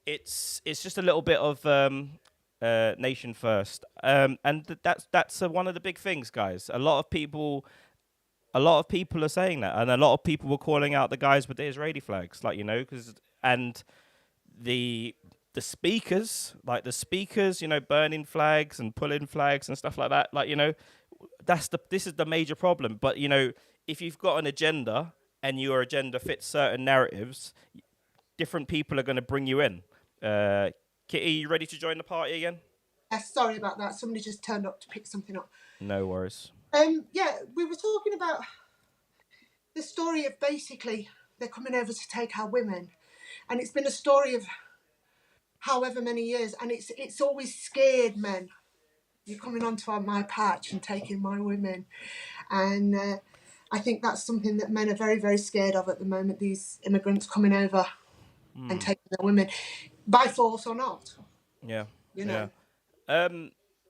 it's just a little bit of nation first, and that's one of the big things, guys. A lot of people are saying that, and a lot of people were calling out the guys with the Israeli flags, and the speakers, burning flags and pulling flags and stuff like that. This is the major problem. But if you've got an agenda and your agenda fits certain narratives, different people are going to bring you in. Kitty, you ready to join the party again? Sorry about that. Somebody just turned up to pick something up. No worries. Yeah, we were talking about the story of basically they're coming over to take our women, and it's been a story of however many years, and it's always scared men. You're coming onto my patch and taking my women, and I think that's something that men are very, very scared of at the moment. These immigrants coming over and taking their women, by force or not. Yeah. Yeah.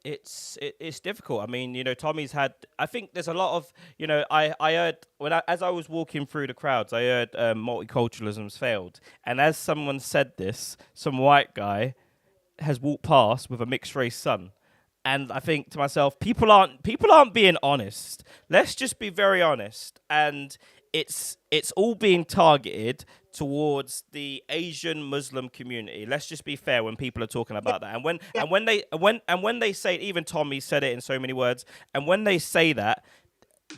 It's difficult. I mean, Tommy's had. I think there's a lot of. I heard as I was walking through the crowds, I heard multiculturalism's failed, and as someone said this, some white guy has walked past with a mixed race son. And I think to myself, people aren't being honest. Let's just be very honest. And it's all being targeted towards the Asian Muslim community. Let's just be fair when people are talking about that. And when they say, even Tommy said it in so many words, and when they say that,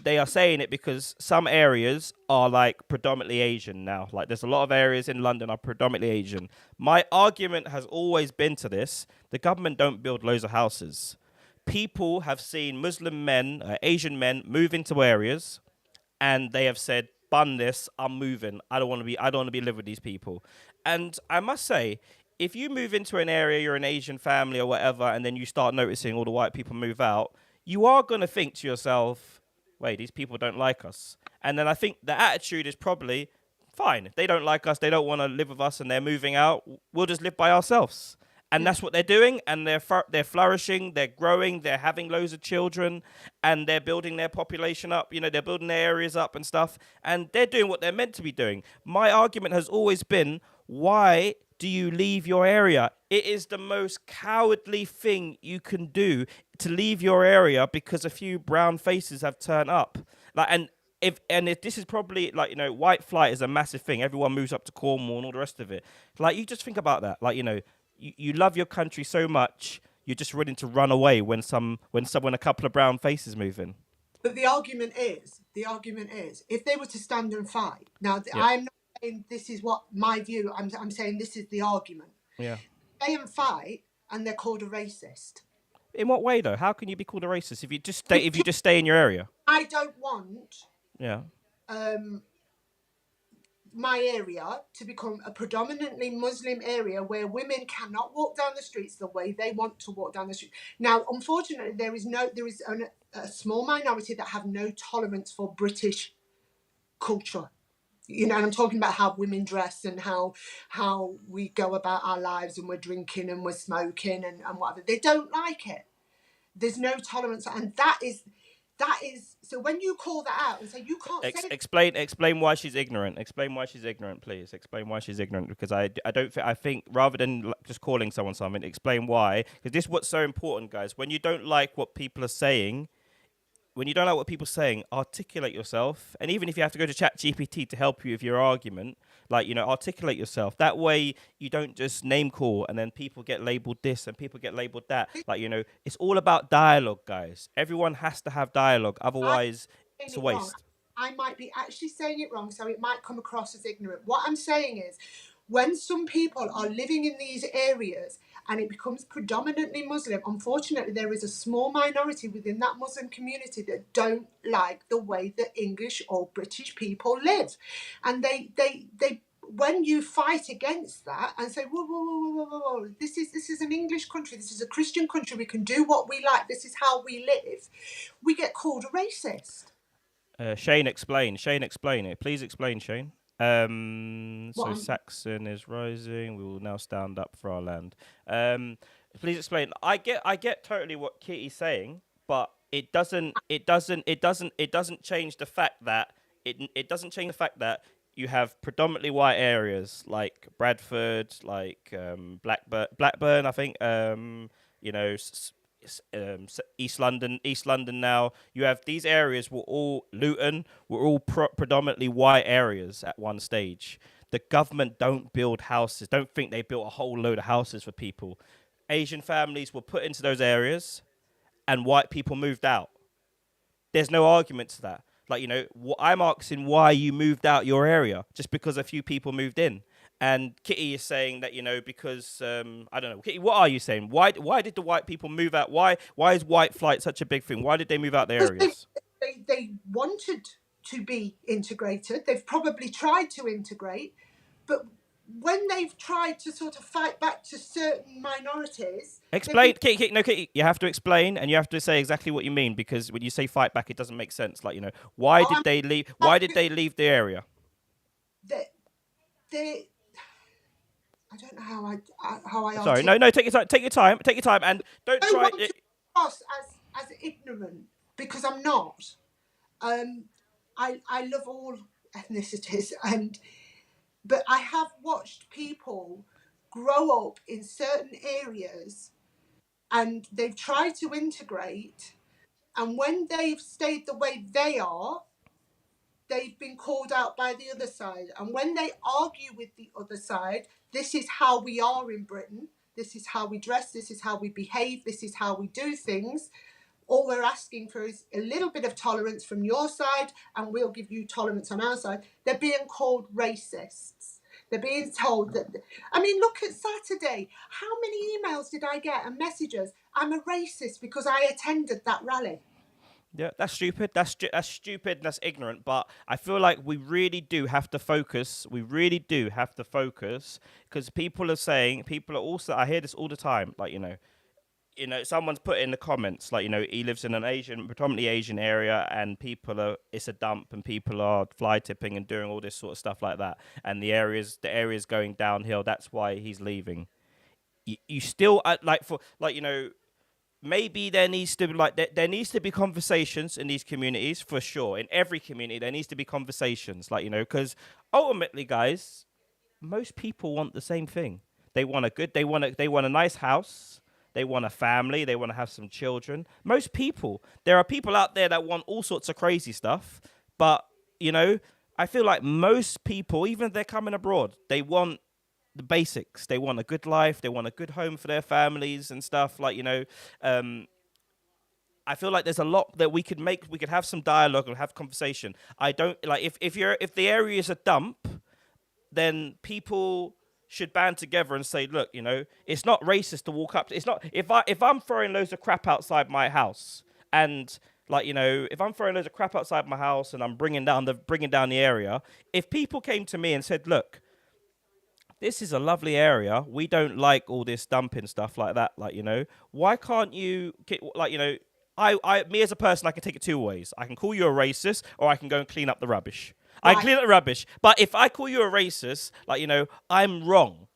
they are saying it because some areas are like predominantly Asian now. Like there's a lot of areas in London are predominantly Asian. My argument has always been to this: the government don't build loads of houses. People have seen Muslim men, Asian men move into areas, and they have said, "Bun this, I'm moving. I don't want to be live with these people." And I must say, if you move into an area, you're an Asian family or whatever, and then you start noticing all the white people move out, you are going to think to yourself, wait, these people don't like us. And then I think the attitude is probably, fine, if they don't like us, they don't want to live with us, and they're moving out, we'll just live by ourselves. And that's what they're doing, and they're flourishing, they're growing, they're having loads of children, and they're building their population up, they're building their areas up and stuff, and they're doing what they're meant to be doing. My argument has always been, why do you leave your area? It is the most cowardly thing you can do, to leave your area because a few brown faces have turned up. If this is probably white flight is a massive thing. Everyone moves up to Cornwall and all the rest of it. You just think about that. You love your country so much, you're just ready to run away when a couple of brown faces move in. But the argument is, if they were to stand and fight. Now, I'm not saying this is what my view. I'm saying this is the argument. Yeah. Stay and fight, and they're called a racist. In what way though? How can you be called a racist if you just stay in your area? I don't want. Yeah. My area to become a predominantly Muslim area where women cannot walk down the streets the way they want to walk down the street. Now, unfortunately, there is a small minority that have no tolerance for British culture. And I'm talking about how women dress and how we go about our lives, and we're drinking and we're smoking and whatever. They don't like it. There's no tolerance, and that is. So when you call that out and say you can't say explain why she's ignorant. Explain why she's ignorant, please. Explain why she's ignorant, because I think rather than just calling someone something, explain why. Because this is what's so important, guys. When you don't like what people are saying, articulate yourself. And even if you have to go to ChatGPT to help you with your argument, articulate yourself. That way you don't just name call and then people get labeled this and people get labeled that. It's all about dialogue, guys. Everyone has to have dialogue. Otherwise, it's a waste. I might be actually saying it wrong, so it might come across as ignorant. What I'm saying is, when some people are living in these areas and it becomes predominantly Muslim, unfortunately, there is a small minority within that Muslim community that don't like the way that English or British people live. And they when you fight against that and say, whoa, whoa, whoa, whoa, whoa, whoa, this is an English country, this is a Christian country, we can do what we like, this is how we live, we get called a racist. Shane, explain. Shane, explain it. Please explain, Shane. So Saxon is rising. We will now stand up for our land. Please explain. I get totally what Kitty's saying, but it doesn't change the fact that it doesn't change the fact that you have predominantly white areas like Bradford, like Blackburn, I think. You know, East London now. You have these areas were all Luton, were all predominantly white areas at one stage. The government don't build houses. Don't think they built a whole load of houses for people. Asian families were put into those areas and white people moved out. There's no argument to that. Like, you know, I'm asking why you moved out your area just because a few people moved in. And Kitty is saying that, you know, because, I don't know. Kitty, what are you saying? Why did the white people move out? Why is white flight such a big thing? Why did they move out their areas? They wanted to be integrated. They've probably tried to integrate. But when they've tried to sort of fight back to certain minorities... Explain, Kitty, you have to explain and you have to say exactly what you mean, because when you say fight back, it doesn't make sense. Like, you know, why did they leave? Why did they leave the area? They I don't know how I Sorry, no, take your time, and don't try. Want to cross as ignorant, because I'm not. I love all ethnicities, but I have watched people grow up in certain areas, and they've tried to integrate, and when they've stayed the way they are, they've been called out by the other side. And when they argue with the other side, this is how we are in Britain, this is how we dress, this is how we behave, this is how we do things. All we're asking for is a little bit of tolerance from your side, and we'll give you tolerance on our side. They're being called racists. They're being told that... I mean, look at Saturday. How many emails did I get and messages? I'm a racist because I attended that rally. Yeah, that's stupid. That's stupid and that's ignorant. But I feel like we really do have to focus. We really do have to focus, because people are also, I hear this all the time. Like, you know, someone's put in the comments, like, you know, he lives in an predominantly Asian area, and it's a dump, and people are fly tipping and doing all this sort of stuff like that. And the area's going downhill. That's why he's leaving. You still, you know, maybe there needs to be conversations in these communities, for sure. In every community, there needs to be conversations, like, you know, because ultimately, guys, most people want the same thing. They want a nice house. They want a family. They want to have some children. Most people, there are people out there that want all sorts of crazy stuff, but, you know, I feel like most people, even if they're coming abroad, they want the basics. They want a good life. They want a good home for their families and stuff. Like, you know, I feel like there's a lot that we could make. We could have some dialogue and have conversation. I don't like if the area is a dump, then people should band together and say, look, you know, it's not racist to walk up. It's not if I'm throwing loads of crap outside my house, and, like, you know, if I'm throwing loads of crap outside my house and I'm bringing down the area, if people came to me and said, look, this is a lovely area, we don't like all this dumping stuff like that, like, you know, why can't you get, like, you know, me as a person, I can take it two ways. I can call you a racist, or I can go and clean up the rubbish. Right. I can clean up the rubbish. But if I call you a racist, like, you know, I'm wrong.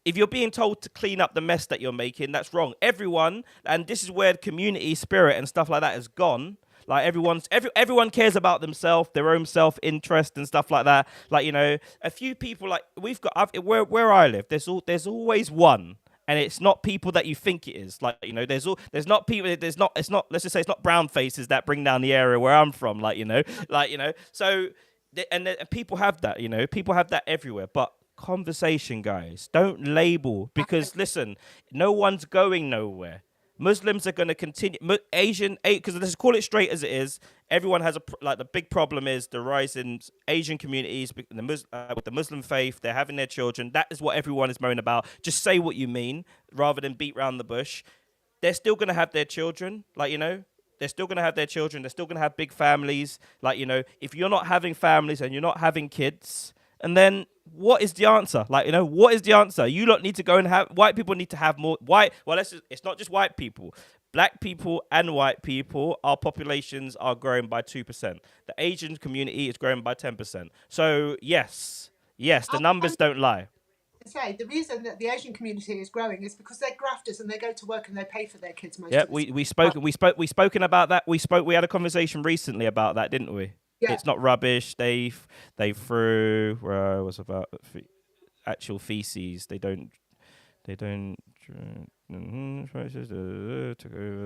If you're being told to clean up the mess that you're making, that's wrong. Everyone, and this is where the community spirit and stuff like that has gone. Like, everyone cares about themselves, their own self-interest and stuff like that. Like, you know, a few people, like, where I live, there's always one. And it's not people that you think it is. Like, you know, it's not let's just say it's not brown faces that bring down the area where I'm from. Like, you know, so, and people have that, you know, people have that everywhere. But conversation, guys, don't label, because listen, no one's going nowhere. Muslims are going to continue. Because let's call it straight as it is. Everyone has the big problem is the rise in Asian communities with the Muslim faith. They're having their children. That is what everyone is moaning about. Just say what you mean rather than beat around the bush. They're still going to have their children. Like, you know, they're still going to have their children. They're still going to have big families. Like, you know, if you're not having families and you're not having kids, And then what is the answer? Like, what is the answer? You lot need to go and have, white people need to have more white. Well, it's not just white people. Black people and white people, our populations are growing by 2%. The Asian community is growing by 10%. So yes, the numbers don't lie. Say the reason that the Asian community is growing is because they're grafters and they go to work and they pay for their kids most Yeah, of the time. we spoken about that. We had a conversation recently about that, didn't we? Yeah. It's not rubbish. They threw where I was about actual feces. They don't. Took over.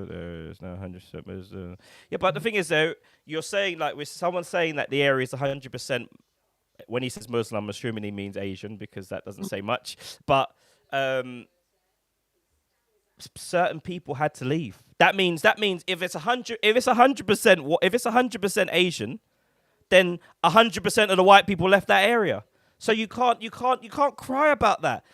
There's no 100%. Yeah, but the thing is though, you're saying like with someone saying that the area is 100%. When he says Muslim, I'm assuming he means Asian because that doesn't say much. But certain people had to leave. That means if it's 100% Asian, then 100% of the white people left that area. So you can't cry about that.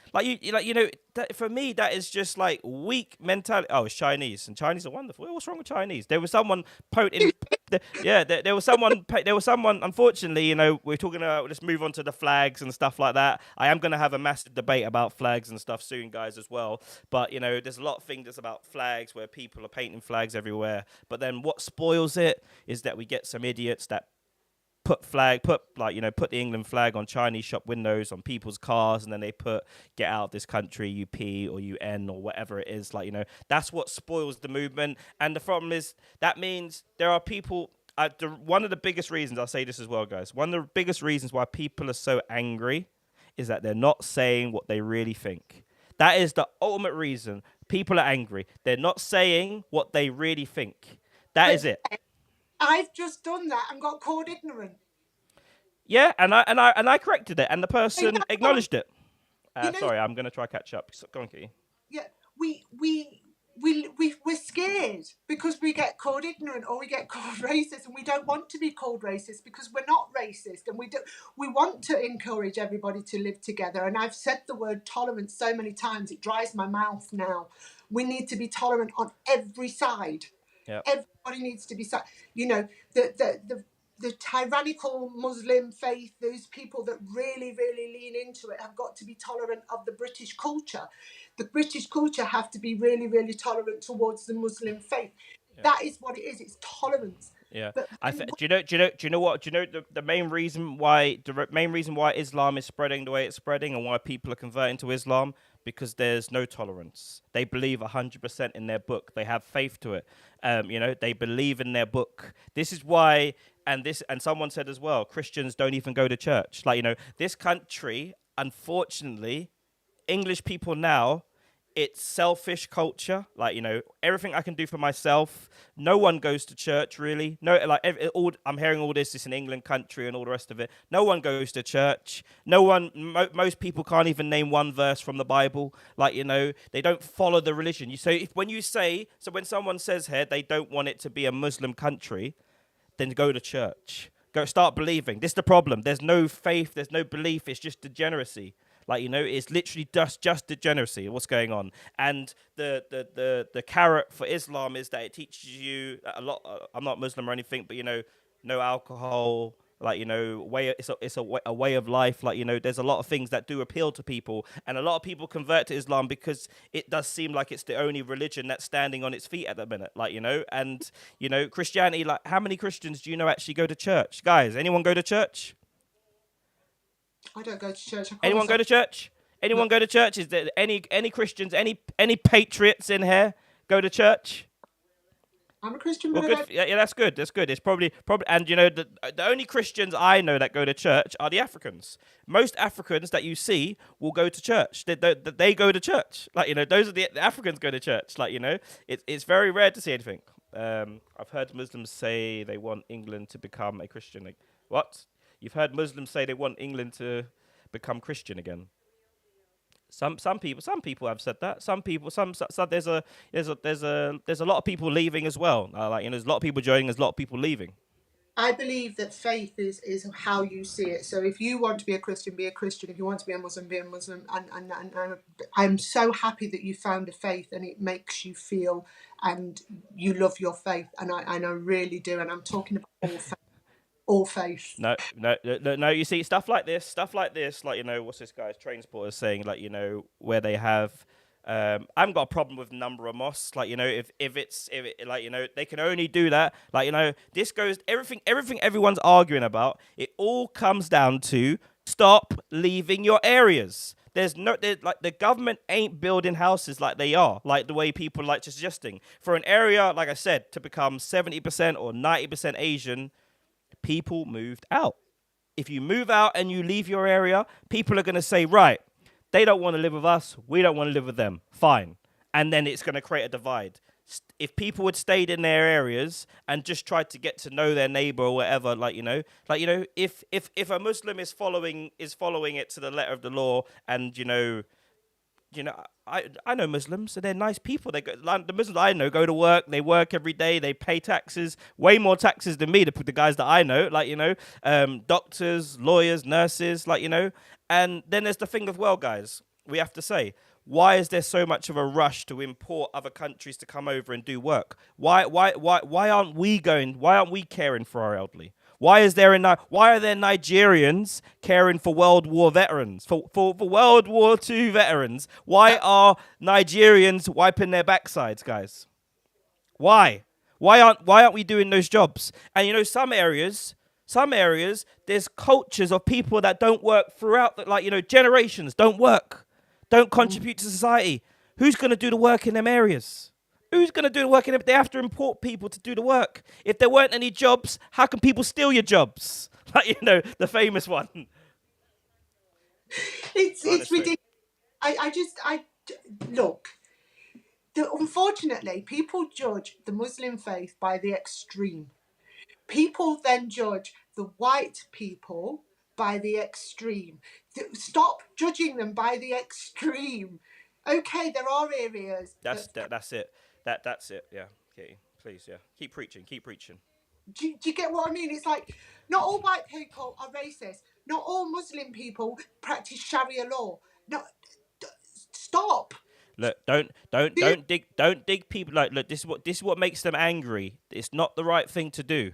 For me, that is just like weak mentality. Oh, it's Chinese, and Chinese are wonderful. What's wrong with Chinese? There was someone there was someone. Unfortunately, we're talking about. Let's move on to the flags and stuff like that. I am going to have a massive debate about flags and stuff soon, guys, as well. But there's a lot of things about flags where people are painting flags everywhere. But then what spoils it is that we get some idiots that put the England flag on Chinese shop windows, on people's cars, and then they put "Get out of this country, UP or UN" or whatever it is. That's what spoils the movement. And the problem is that means there are people. One of the biggest reasons, I'll say this as well, guys. One of the biggest reasons why people are so angry is that they're not saying what they really think. That is the ultimate reason people are angry. They're not saying what they really think. That is it. I've just done that and got called ignorant. Yeah, and I corrected it, and the person acknowledged it. Sorry, I'm gonna try catch up. Go on, Kitty. Yeah, we're scared because we get called ignorant or we get called racist, and we don't want to be called racist because we're not racist, and we want to encourage everybody to live together. And I've said the word tolerance so many times it dries my mouth now. We need to be tolerant on every side. Yep. Everybody needs to be, the tyrannical Muslim faith, those people that really, really lean into it have got to be tolerant of the British culture. The British culture have to be really, really tolerant towards the Muslim faith. Yeah. That is what it is. It's tolerance. Yeah. Do you know what? Do you know the main reason why Islam is spreading the way it's spreading and why people are converting to Islam? Because there's no tolerance. They believe 100% in their book. They have faith to it. They believe in their book. This is why, and someone said as well, Christians don't even go to church. This country, unfortunately, English people now, it's selfish culture. Everything I can do for myself. No one goes to church really. No, I'm hearing all this. It's an England country and all the rest of it. No one goes to church. No one. Most people can't even name one verse from the Bible. They don't follow the religion. When someone says here they don't want it to be a Muslim country, then go to church. Go start believing. This is the problem. There's no faith. There's no belief. It's just degeneracy. It's literally just degeneracy. What's going on? And the carrot for Islam is that it teaches you a lot. I'm not Muslim or anything, but no alcohol. It's a way of life. There's a lot of things that do appeal to people, and a lot of people convert to Islam because it does seem like it's the only religion that's standing on its feet at the minute. And Christianity. How many Christians do you know actually go to church? Guys, anyone go to church? I don't go to church. Anyone go to church? Anyone go to church? Is there any Christians, any patriots in here go to church? I'm a Christian. Well, good. Yeah, that's good. That's good. It's probably, and the only Christians I know that go to church are the Africans. Most Africans that you see will go to church. They go to church. Those are the Africans go to church. It's very rare to see anything. I've heard Muslims say they want England to become a Christian. What? You've heard Muslims say they want England to become Christian again. Some people have said that. There's a lot of people leaving as well. There's a lot of people joining. There's a lot of people leaving. I believe that faith is how you see it. So if you want to be a Christian, be a Christian. If you want to be a Muslim, be a Muslim. And I'm so happy that you found a faith and it makes you feel and you love your faith. And I really do. And I'm talking about all faith. No. You see, stuff like this, like, you know, what's this guy's train spotter saying, like, you know, where they have. I haven't got a problem with number of mosques, like, you know, if it, like, you know, they can only do that, like, you know, this goes everything everyone's arguing about. It all comes down to stop leaving your areas. Like, the government ain't building houses like they are, like the way people like suggesting. For an area, like I said, to become 70% or 90% Asian, people moved out. If you move out and you leave your area, people are going to say, right, they don't want to live with us, we don't want to live with them. Fine. And then it's going to create a divide. If people had stayed in their areas and just tried to get to know their neighbor or whatever, like, you know, if a Muslim is following it to the letter of the law, and you know, I know Muslims, so they're nice people. They go, like, the Muslims I know go to work, they work every day, they pay taxes, way more taxes than me. The guys that I know, like, you know, doctors, lawyers, nurses, like, you know. And then there's the thing of, well, guys, we have to say, why is there so much of a rush to import other countries to come over and do work? Why aren't we going? Why aren't we caring for our elderly? Why are there Nigerians caring for World War veterans, for World War II veterans? Why are Nigerians wiping their backsides, guys? Why? Why aren't we doing those jobs? And you know, some areas, there's cultures of people that don't work throughout, like, you know, generations don't work, don't contribute to society. Who's going to do the work in them areas? Who's going to do the work in them? They have to import people to do the work. If there weren't any jobs, how can people steal your jobs? Like, you know, the famous one. It's ridiculous. Look. Unfortunately, people judge the Muslim faith by the extreme. People then judge the white people by the extreme. Stop judging them by the extreme. Okay, there are areas. That's it. That's it. Yeah, Katie, please, yeah, keep preaching. Do you get what I mean? It's like, not all white people are racist. Not all Muslim people practice Sharia law. No, stop. Look, don't dig people. Like, look, this is what makes them angry. It's not the right thing to do.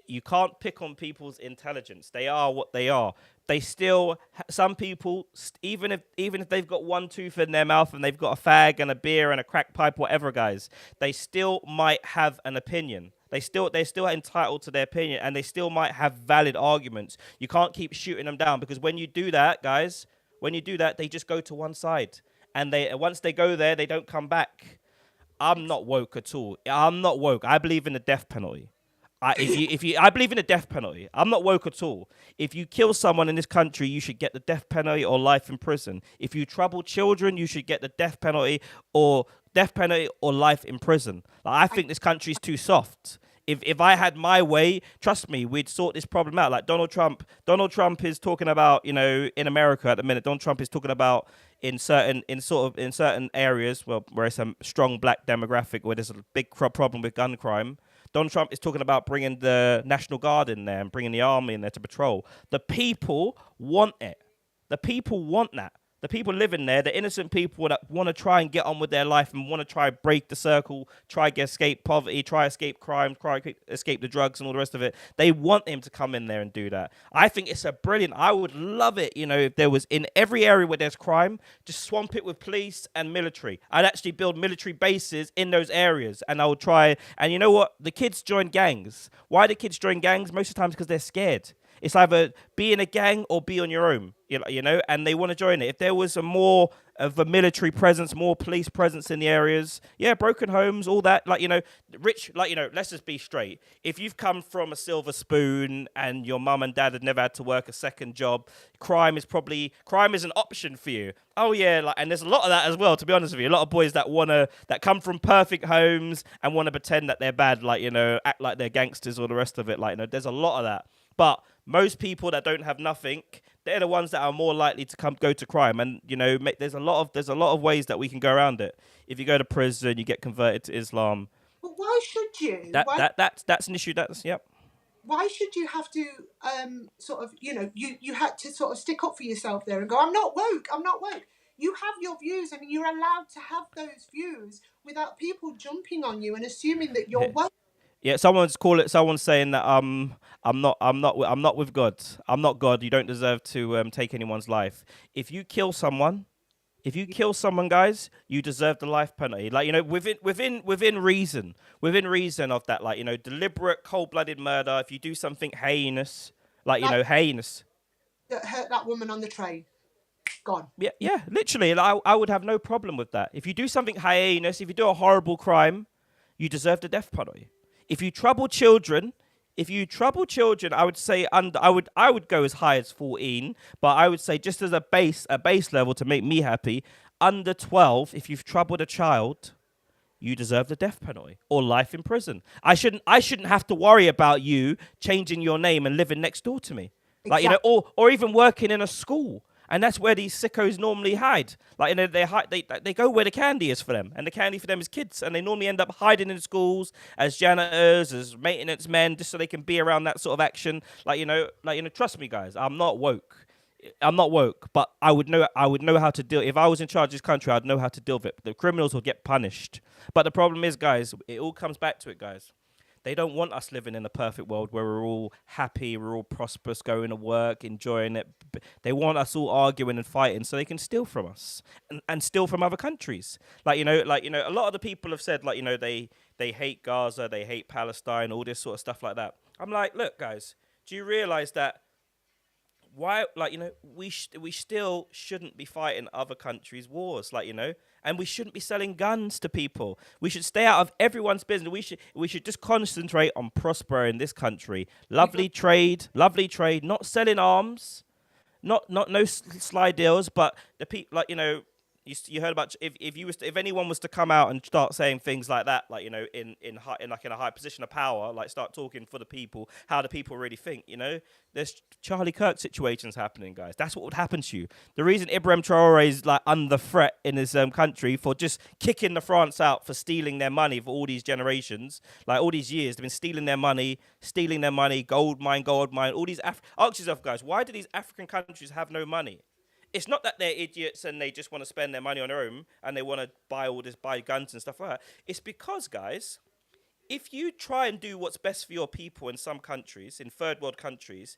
You can't pick on people's intelligence. They are what they are. They still, some people, even if they've got one tooth in their mouth and they've got a fag and a beer and a crack pipe, whatever, guys, they still might have an opinion. They're still entitled to their opinion, and they still might have valid arguments. You can't keep shooting them down, because when you do that, guys, they just go to one side, and once they go there, they don't come back. I'm not woke at all. I'm not woke. I believe in the death penalty. I believe in the death penalty. I'm not woke at all. If you kill someone in this country, you should get the death penalty or life in prison. If you trouble children, you should get the death penalty or life in prison. Like, I think this country's too soft. If I had my way, trust me, we'd sort this problem out. Like Donald Trump is talking about, you know, in America at the minute, Donald Trump is talking about in certain areas, well, where it's a strong black demographic, where there's a big problem with gun crime. Donald Trump is talking about bringing the National Guard in there and bringing the army in there to patrol. The people want it. The people want that. The people living there, the innocent people that want to try and get on with their life and want to try break the circle, try to escape poverty, try escape crime, escape the drugs and all the rest of it. They want him to come in there and do that. I think it's I would love it, you know, if there was in every area where there's crime, just swamp it with police and military. I'd actually build military bases in those areas, and I would try. And you know what? The kids join gangs. Why do kids join gangs? Most of the times because they're scared. It's either be in a gang or be on your own, you know, and they want to join it. If there was more of a military presence, more police presence in the areas, yeah, broken homes, all that, like, you know, rich, like, you know, let's just be straight. If you've come from a silver spoon and your mum and dad had never had to work a second job, crime is an option for you. Oh yeah, like, and there's a lot of that as well, to be honest with you. A lot of boys that come from perfect homes and want to pretend that they're bad, like, you know, act like they're gangsters or the rest of it. Like, you know, there's a lot of that. But most people that don't have nothing, they're the ones that are more likely to go to crime. And, you know, there's a lot of ways that we can go around it. If you go to prison, you get converted to Islam. But why should you? That's an issue. Yep. Why should you have to sort of, you know, you had to sort of stick up for yourself there and go, I'm not woke. You have your views, and you're allowed to have those views without people jumping on you and assuming that you're woke. Yeah, someone's saying that I'm not with God. I'm not God. You don't deserve to take anyone's life. If you kill someone, guys, you deserve the life penalty. Like, you know, within reason of that, like, you know, deliberate, cold-blooded murder. If you do something heinous, like, you Like know, heinous. that hurt that woman on the train. Gone. Yeah, literally. Like, I would have no problem with that. If you do something heinous, if you do a horrible crime, you deserve the death penalty. If you trouble children, I would say I would go as high as 14, but I would say just as a base level to make me happy, under 12, if you've troubled a child, you deserve the death penalty or life in prison. I shouldn't have to worry about you changing your name and living next door to me. Like, you know, Exactly. or even working in a school. And that's where these sickos normally hide. Like, you know, they go where the candy is for them, and the candy for them is kids, and they normally end up hiding in schools as janitors, as maintenance men, just so they can be around that sort of action. Trust me, guys, I'm not woke. But I would know how to deal. If I was in charge of this country, I'd know how to deal with it. The criminals will get punished. But the problem is, guys, it all comes back to it, guys. They don't want us living in a perfect world where we're all happy, we're all prosperous, going to work, enjoying it. They want us all arguing and fighting so they can steal from us and steal from other countries. Like, you know, a lot of the people have said, like, you know, they hate Gaza, they hate Palestine, all this sort of stuff like that. I'm like, look, guys, do you realize that why, like, you know, we still shouldn't be fighting other countries' wars, like, you know, and we shouldn't be selling guns to people. We should stay out of everyone's business. We should just concentrate on prospering this country. Lovely trade, not selling arms, not no sly deals, but the people, like, you know, you heard about if anyone was to come out and start saying things like that, like, you know, in a high position of power, like start talking for the people, how the people really think, you know, there's Charlie Kirk situations happening, guys. That's what would happen to you. The reason Ibrahim Traore is like under threat in his country for just kicking the France out for stealing their money for all these generations, like all these years, they've been stealing their money, gold mine, all these. Ask yourself, guys, why do these African countries have no money? It's not that they're idiots and they just want to spend their money on their own and they want to buy guns and stuff like that. It's because, guys, if you try and do what's best for your people in some countries, in third world countries,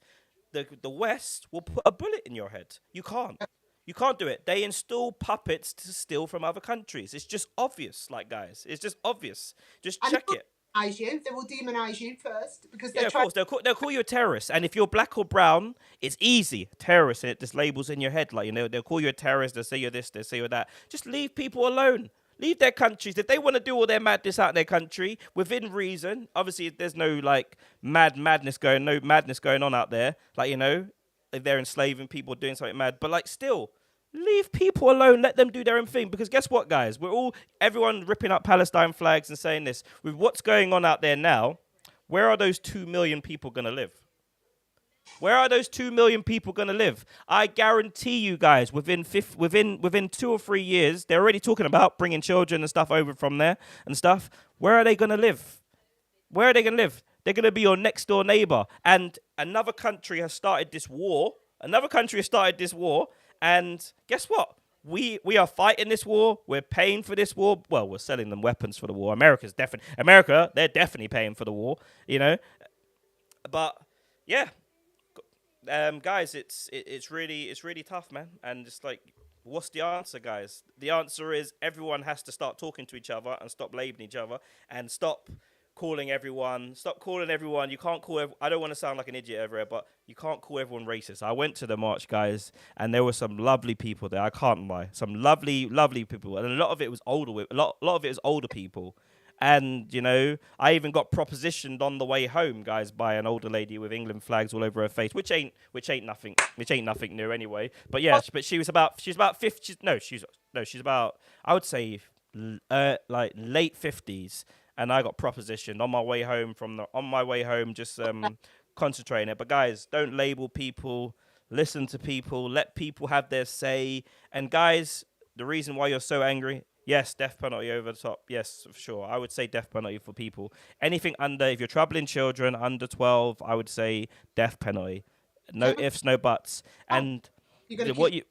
the West will put a bullet in your head. You can't. You can't do it. They install puppets to steal from other countries. It's just obvious, like, guys. It's just obvious. Just And check it. they will demonize you first because Yeah, they're of trying. course. They'll call you a terrorist. And if you're black or brown, it's easy. Terrorist, and it just labels in your head. Like, you know, they'll call you a terrorist. They'll say you're this, they'll say you're that. Just leave people alone. Leave their countries. If they want to do all their madness out in their country, within reason, obviously there's no, like, madness going on out there. Like, you know, if they're enslaving people, doing something mad. But, like, still, leave people alone. Let them do their own thing. Because guess what, guys? Everyone ripping up Palestine flags and saying this. With what's going on out there now, where are those 2 million people going to live? Where are those 2 million people going to live? I guarantee you, guys, within 2 or 3 years, they're already talking about bringing children and stuff over from there and stuff. Where are they going to live? Where are they going to live? They're going to be your next door neighbor. And another country has started this war. And guess what? We are fighting this war. We're paying for this war. Well, we're selling them weapons for the war. America, they're definitely paying for the war, you know. But yeah, guys, it's really tough, man. And it's like, what's the answer, guys? The answer is everyone has to start talking to each other and stop labeling each other and stop calling everyone. You can't call. I don't want to sound like an idiot over here, but you can't call everyone racist. I went to the march, guys, and there were some lovely people there. I can't lie, some lovely people, and a lot of it was older. A lot of it was older people. And, you know, I even got propositioned on the way home, guys, by an older lady with England flags all over her face, which ain't nothing new anyway. But yeah, but she's about 50. She's about, I would say, like late 50s. And I got propositioned on my way home, just concentrating it. But guys, don't label people, listen to people, let people have their say. And guys, the reason why you're so angry, yes, death penalty over the top. Yes, for sure. I would say death penalty for people. Anything under, if you're troubling children under 12, I would say death penalty. No ifs, no buts. And You're gonna what keep-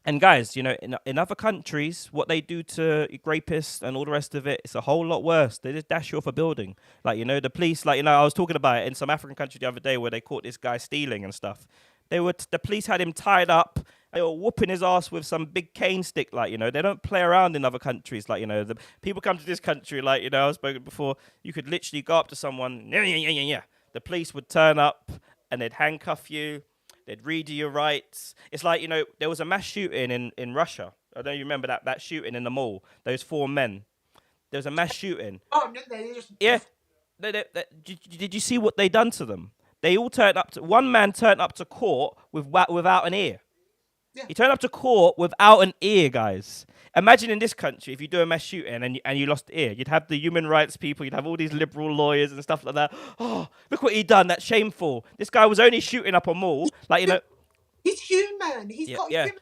And guys, you know, in other countries, what they do to rapists and all the rest of it, it's a whole lot worse. They just dash you off a building. Like, you know, the police, like, you know, I was talking about it in some African country the other day where they caught this guy stealing and stuff. The police had him tied up. They were whooping his ass with some big cane stick. Like, you know, they don't play around in other countries. Like, you know, the people come to this country, like, you know, I've spoken before, you could literally go up to someone, yeah. The police would turn up and they'd handcuff you. They'd read you your rights. It's like, you know, there was a mass shooting in Russia. I don't know if you remember that shooting in the mall. Those 4 men. There was a mass shooting. Oh, no, they just... Yeah. Did you see what they done to them? They all turned up to... One man turned up to court without an ear. Yeah. He turned up to court without an ear, guys. Imagine in this country, if you do a mass shooting and you lost the ear, you'd have the human rights people, you'd have all these liberal lawyers and stuff like that. Oh, look what he done. That's shameful. This guy was only shooting up a mall. Like, you know... He's human. He's got human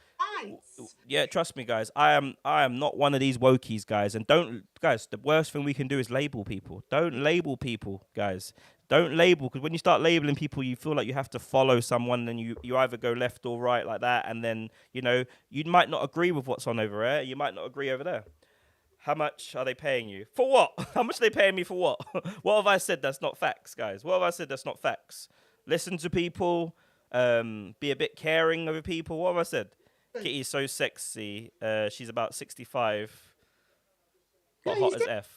rights. Yeah, trust me, guys. I am not one of these wokies, guys. And guys, the worst thing we can do is label people. Don't label people, guys. Don't label, because when you start labeling people, you feel like you have to follow someone, and you either go left or right like that, and then, you know, you might not agree with what's on over there. You might not agree over there. How much are they paying you? For what? How much are they paying me for what? What have I said that's not facts, guys? What have I said that's not facts? Listen to people. Be a bit caring over people. What have I said? Kitty's so sexy. She's about 65. But hot as F.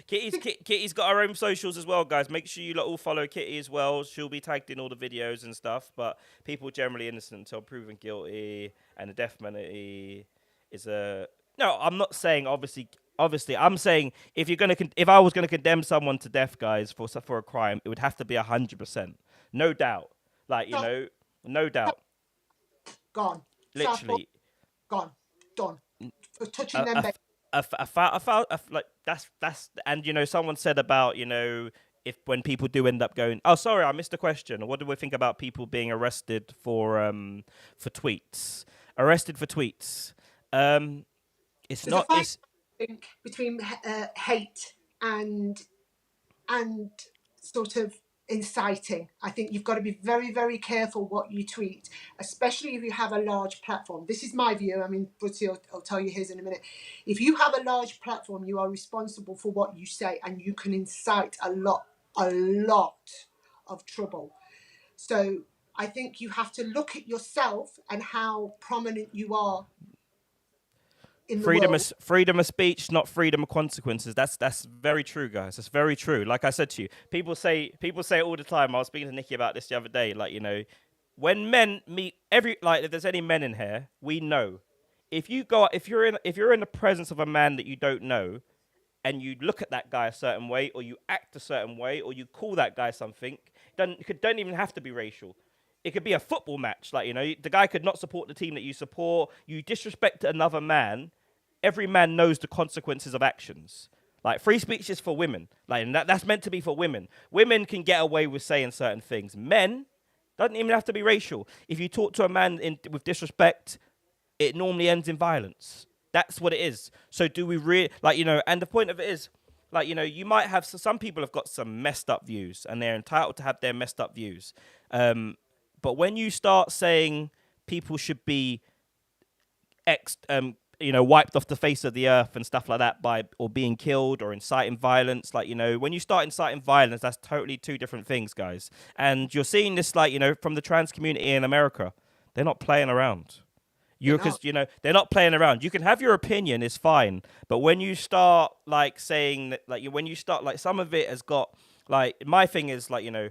Kitty's got her own socials as well, guys. Make sure you all follow Kitty as well. She'll be tagged in all the videos and stuff. But people generally innocent until proven guilty, and the death penalty is a... No, I'm not saying obviously. I'm saying if I was gonna condemn someone to death, guys, for a crime, it would have to be 100%, no doubt. Like, you know, no doubt. Gone. Literally. Gone. Done. For touching them. Like that's and, you know, someone said about, you know, if when people do end up going, oh, sorry, I missed a question. What do we think about people being arrested for tweets? Arrested for tweets. It's not. It's between hate and sort of inciting. I think you've got to be very, very careful what you tweet, especially if you have a large platform. This is my view. I mean, Brutsy will tell you his in a minute. If you have a large platform, you are responsible for what you say, and you can incite a lot of trouble. So I think you have to look at yourself and how prominent you are in the world. Freedom of speech, not freedom of consequences. That's very true, guys. That's very true. Like I said to you, people say it all the time. I was speaking to Nikki about this the other day. Like, you know, when men meet if there's any men in here, we know if you're in the presence of a man that you don't know, and you look at that guy a certain way, or you act a certain way, or you call that guy something, it don't even have to be racial. It could be a football match. Like, you know, the guy could not support the team that you support. You disrespect another man. Every man knows the consequences of actions. Like, free speech is for women. Like, and that's meant to be for women. Women can get away with saying certain things. Men, doesn't even have to be racial. If you talk to a man with disrespect, it normally ends in violence. That's what it is. So do we really, like, you know, and the point of it is, like, you know, you might have, some people have got some messed up views, and they're entitled to have their messed up views. But when you start saying people should be wiped off the face of the earth and stuff like that or being killed or inciting violence, like, you know, when you start inciting violence, that's totally two different things, guys. And you're seeing this, like, you know, from the trans community in America. They're not playing around. Because, you know, they're not playing around. You can have your opinion, it's fine. But when you start, like, saying that, like, when you start, like, some of it has got, like, my thing is, like, you know,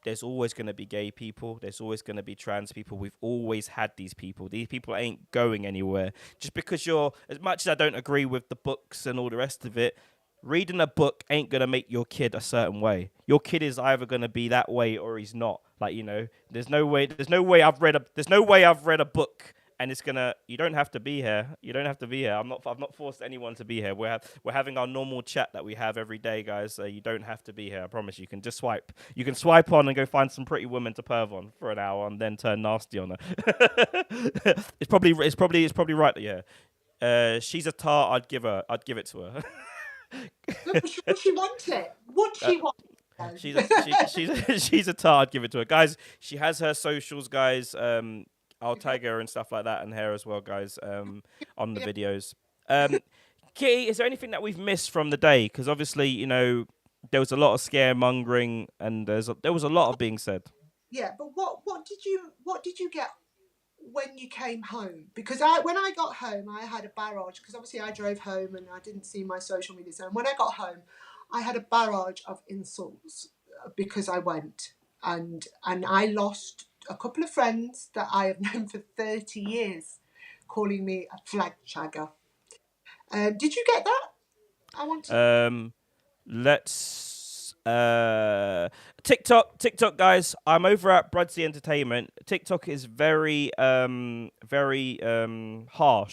there's always going to be gay people. There's always going to be trans people. We've always had these people. These people ain't going anywhere. Just because as much as I don't agree with the books and all the rest of it, reading a book ain't going to make your kid a certain way. Your kid is either going to be that way or he's not. Like, you know, there's no way I've read a book and it's gonna. You don't have to be here. You don't have to be here. I've not forced anyone to be here. We're having our normal chat that we have every day, guys. You don't have to be here. I promise. You can just swipe. You can swipe on and go find some pretty woman to perv on for an hour and then turn nasty on her. It's probably right. Yeah. She's a tart. I'd give it to her. Would she want it? Would she want it? She's a tart. I'd give it to her, guys. She has her socials, guys. I'll tag her and stuff like that and her as well, guys, on the Yeah. videos. Kitty, is there anything that we've missed from the day? Because obviously, you know, there was a lot of scaremongering and there was a lot of being said. Yeah, but what did you get when you came home? Because when I got home, I had a barrage, because obviously I drove home and I didn't see my social media. So when I got home, I had a barrage of insults because I went, and I lost a couple of friends that I have known for 30 years, calling me a flag shagger. Did you get that? I want to. Let's TikTok guys, I'm over at Brudsy Entertainment. TikTok is very harsh,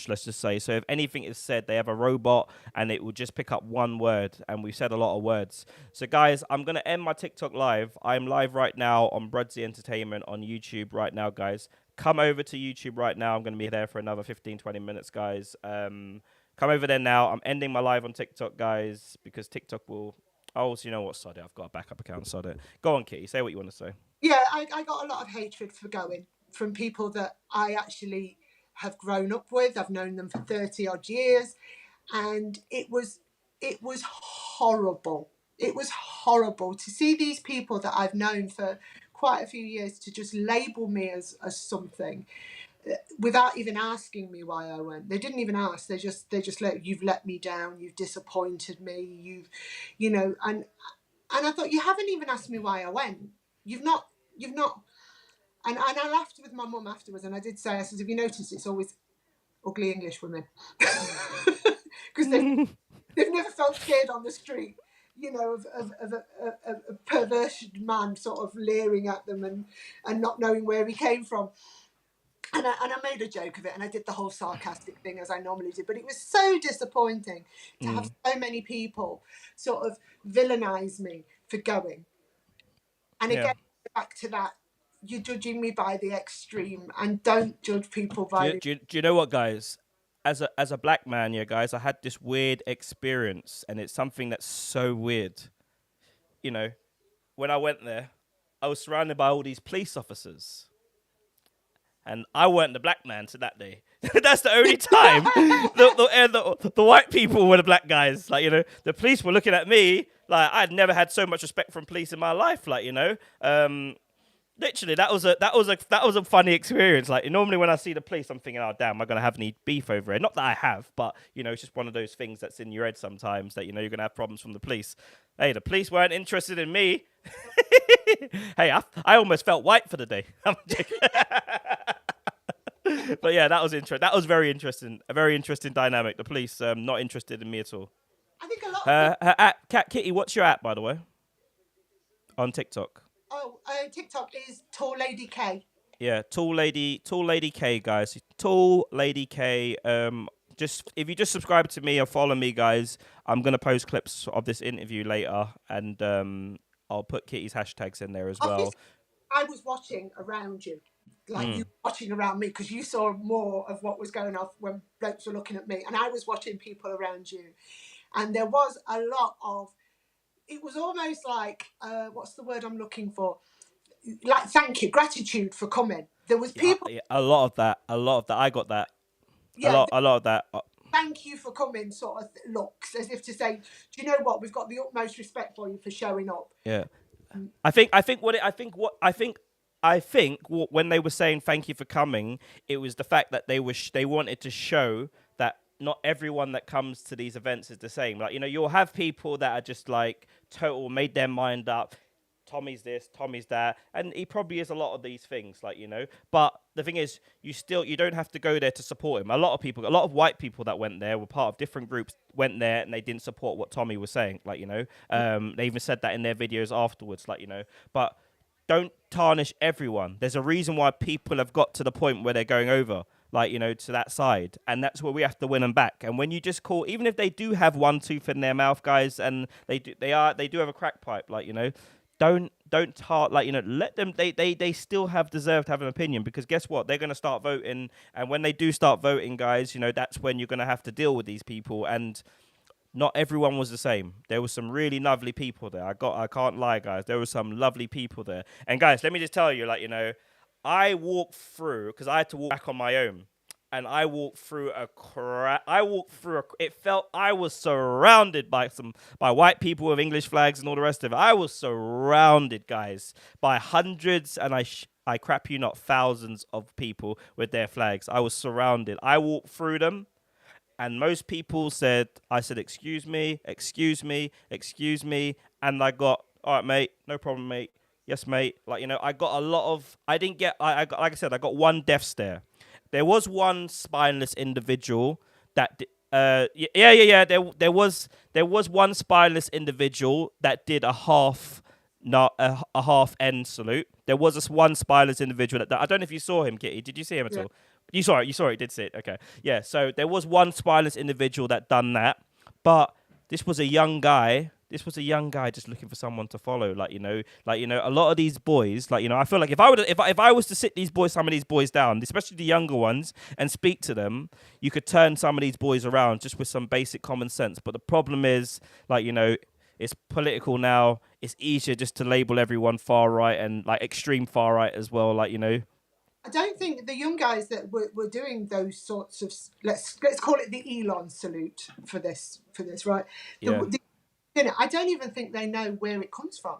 let's just say. So if anything is said, they have a robot and it will just pick up one word, and we've said a lot of words. So guys, I'm going to end my TikTok live. I'm live right now on Brudsy Entertainment on YouTube right now, guys. Come over to YouTube right now. I'm going to be there for another 15-20 minutes, guys. Come over there now. I'm ending my live on TikTok, guys, because TikTok will... Oh, so you know what? Sod it. I've got a backup account. Sod it. Go on, Kitty. Say what you want to say. Yeah, I got a lot of hatred for going from people that I actually have grown up with. I've known them for 30 odd years, and it was horrible. It was horrible to see these people that I've known for quite a few years to just label me as something without even asking me why I went. They didn't even ask. They just you've let me down. You've disappointed me. And I thought, you haven't even asked me why I went. You've not. And I laughed with my mum afterwards, and I did say, I said, have you noticed it's always ugly English women? Because they've never felt scared on the street, of a perverse man sort of leering at them and not knowing where he came from. And I made a joke of it, and I did the whole sarcastic thing as I normally do. But it was so disappointing to have so many people sort of villainize me for going. And again, back to that, you're judging me by the extreme, and don't judge people by... Do you know what, guys? As a black man, yeah, guys, I had this weird experience, and it's something that's so weird. You know, when I went there, I was surrounded by all these police officers. And I weren't the black man to that day. That's the only time the white people were the black guys. Like, the police were looking at me like I'd never had so much respect from police in my life. Like, literally, that was a funny experience. Like, normally when I see the police, I'm thinking, oh damn, am I gonna have any beef over it? Not that I have, but it's just one of those things that's in your head sometimes that you're gonna have problems from the police. Hey, the police weren't interested in me. Hey, I almost felt white for the day. I'm joking. But yeah, that was interesting. That was very interesting. A very interesting dynamic. The police not interested in me at all. I think a lot of Her app, Cat Kitty, what's your app, by the way? On TikTok. TikTok is Tall Lady K. Yeah, Tall Lady K, guys. Tall Lady K. Just if you just subscribe to me or follow me, guys, I'm gonna post clips of this interview later, and I'll put Kitty's hashtags in there as well. I was watching around you, like you watching around me, because you saw more of what was going on when blokes were looking at me, and I was watching people around you, and there was a lot of... It was almost like what's the word I'm looking for? Like, thank you, gratitude for coming. There was people. Yeah, a lot of that. I got that. Yeah, a lot of that. Thank you for coming, sort of looks, as if to say, do you know what? We've got the utmost respect for you for showing up. Yeah, I think when they were saying thank you for coming, it was the fact that they wanted to show that not everyone that comes to these events is the same. Like, you'll have people that are just like total made their mind up. Tommy's this, Tommy's that, and he probably is a lot of these things, like, but the thing is, you don't have to go there to support him. A lot of white people that went there were part of different groups, went there and they didn't support what Tommy was saying, like, they even said that in their videos afterwards, like, but don't tarnish everyone. There's a reason why people have got to the point where they're going over, like, to that side, and that's where we have to win them back. And when you just call, even if they do have one tooth in their mouth, guys, and they do have a crack pipe, like, don't let them. They still deserve to have an opinion, because guess what? They're going to start voting, and when they do start voting, guys, that's when you're going to have to deal with these people. And not everyone was the same. There was some really lovely people there. I can't lie, guys. There were some lovely people there. And guys, let me just tell you, like, I walked through because I had to walk back on my own, and I walked through it felt I was surrounded by white people with English flags and all the rest of it. I was surrounded, guys, by hundreds, and I crap you not, thousands of people with their flags. I was surrounded. I walked through them. And most people I said, excuse me, excuse me, excuse me. And I got, all right, mate, no problem, mate. Yes, mate. Like, I got a lot of, I didn't get, I got, like I said, I got one death stare. There was one spineless individual that, there was one spineless individual that did a half end salute. There was this one spineless individual that I don't know if you saw him, Kitty. Did you see him at all? You saw it, did see it. Okay. Yeah, so there was one spineless individual that done that, but this was a young guy just looking for someone to follow. Like, a lot of these boys, I feel like if I was to sit some of these boys down, especially the younger ones, and speak to them, you could turn some of these boys around just with some basic common sense. But the problem is, it's political now. It's easier just to label everyone far right and extreme far right as well. I don't think the young guys that were doing those sorts of, let's call it the Elon salute for this, right? Yeah. I don't even think they know where it comes from.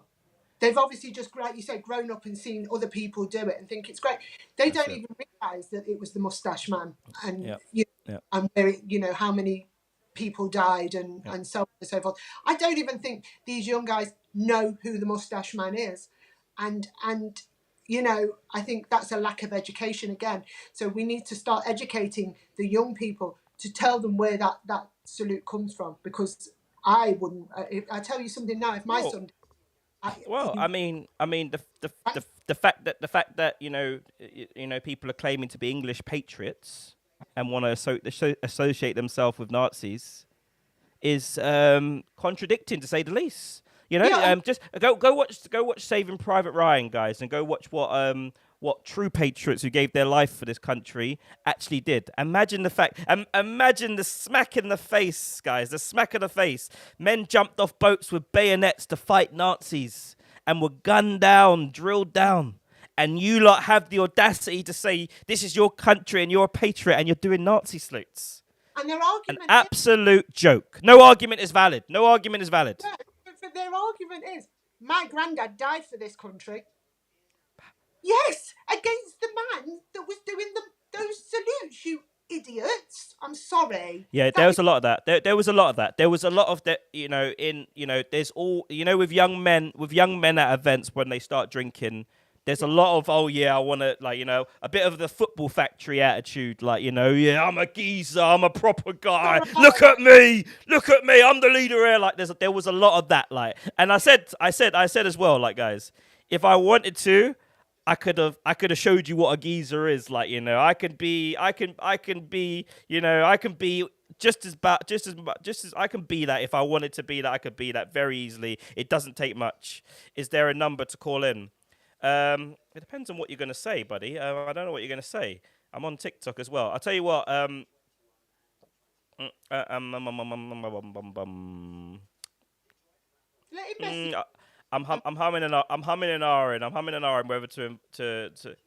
They've obviously just, like you said, grown up and seen other people do it and think it's great. They don't even realise that it was the Mustache Man, and and where how many people died and so on and so forth. I don't even think these young guys know who the Mustache Man is, and I think that's a lack of education again. So we need to start educating the young people to tell them where that salute comes from, because I wouldn't. I tell you something now. If my son, I mean, the fact that people are claiming to be English patriots and want to associate themselves with Nazis is contradicting, to say the least. Just go watch Saving Private Ryan, guys, and go watch what true patriots who gave their life for this country actually did. Imagine the smack in the face, guys, the smack in the face. Men jumped off boats with bayonets to fight Nazis and were gunned down, drilled down. And you lot have the audacity to say this is your country and you're a patriot and you're doing Nazi salutes. And their argument An absolute joke. No argument is valid. No argument is valid. Yeah, but their argument is, my granddad died for this country. Yes, against the man that was doing those salutes, you idiots. I'm sorry. Yeah, there was a lot of that. There was a lot of that. There was a lot of that, there's all, with young men at events when they start drinking, there's a lot of, I want to, a bit of the football factory attitude, I'm a geezer, I'm a proper guy. Look at me, I'm the leader here. There was a lot of that, and I said as well, guys, if I wanted to, I could have showed you what a geezer is. I can be just as I can be that. If I wanted to be that, I could be that very easily. It doesn't take much. Is there a number to call in? It depends on what you're going to say, buddy. I don't know what you're going to say. I'm on TikTok as well. I'll tell you what. I'm humming and ahhing whether to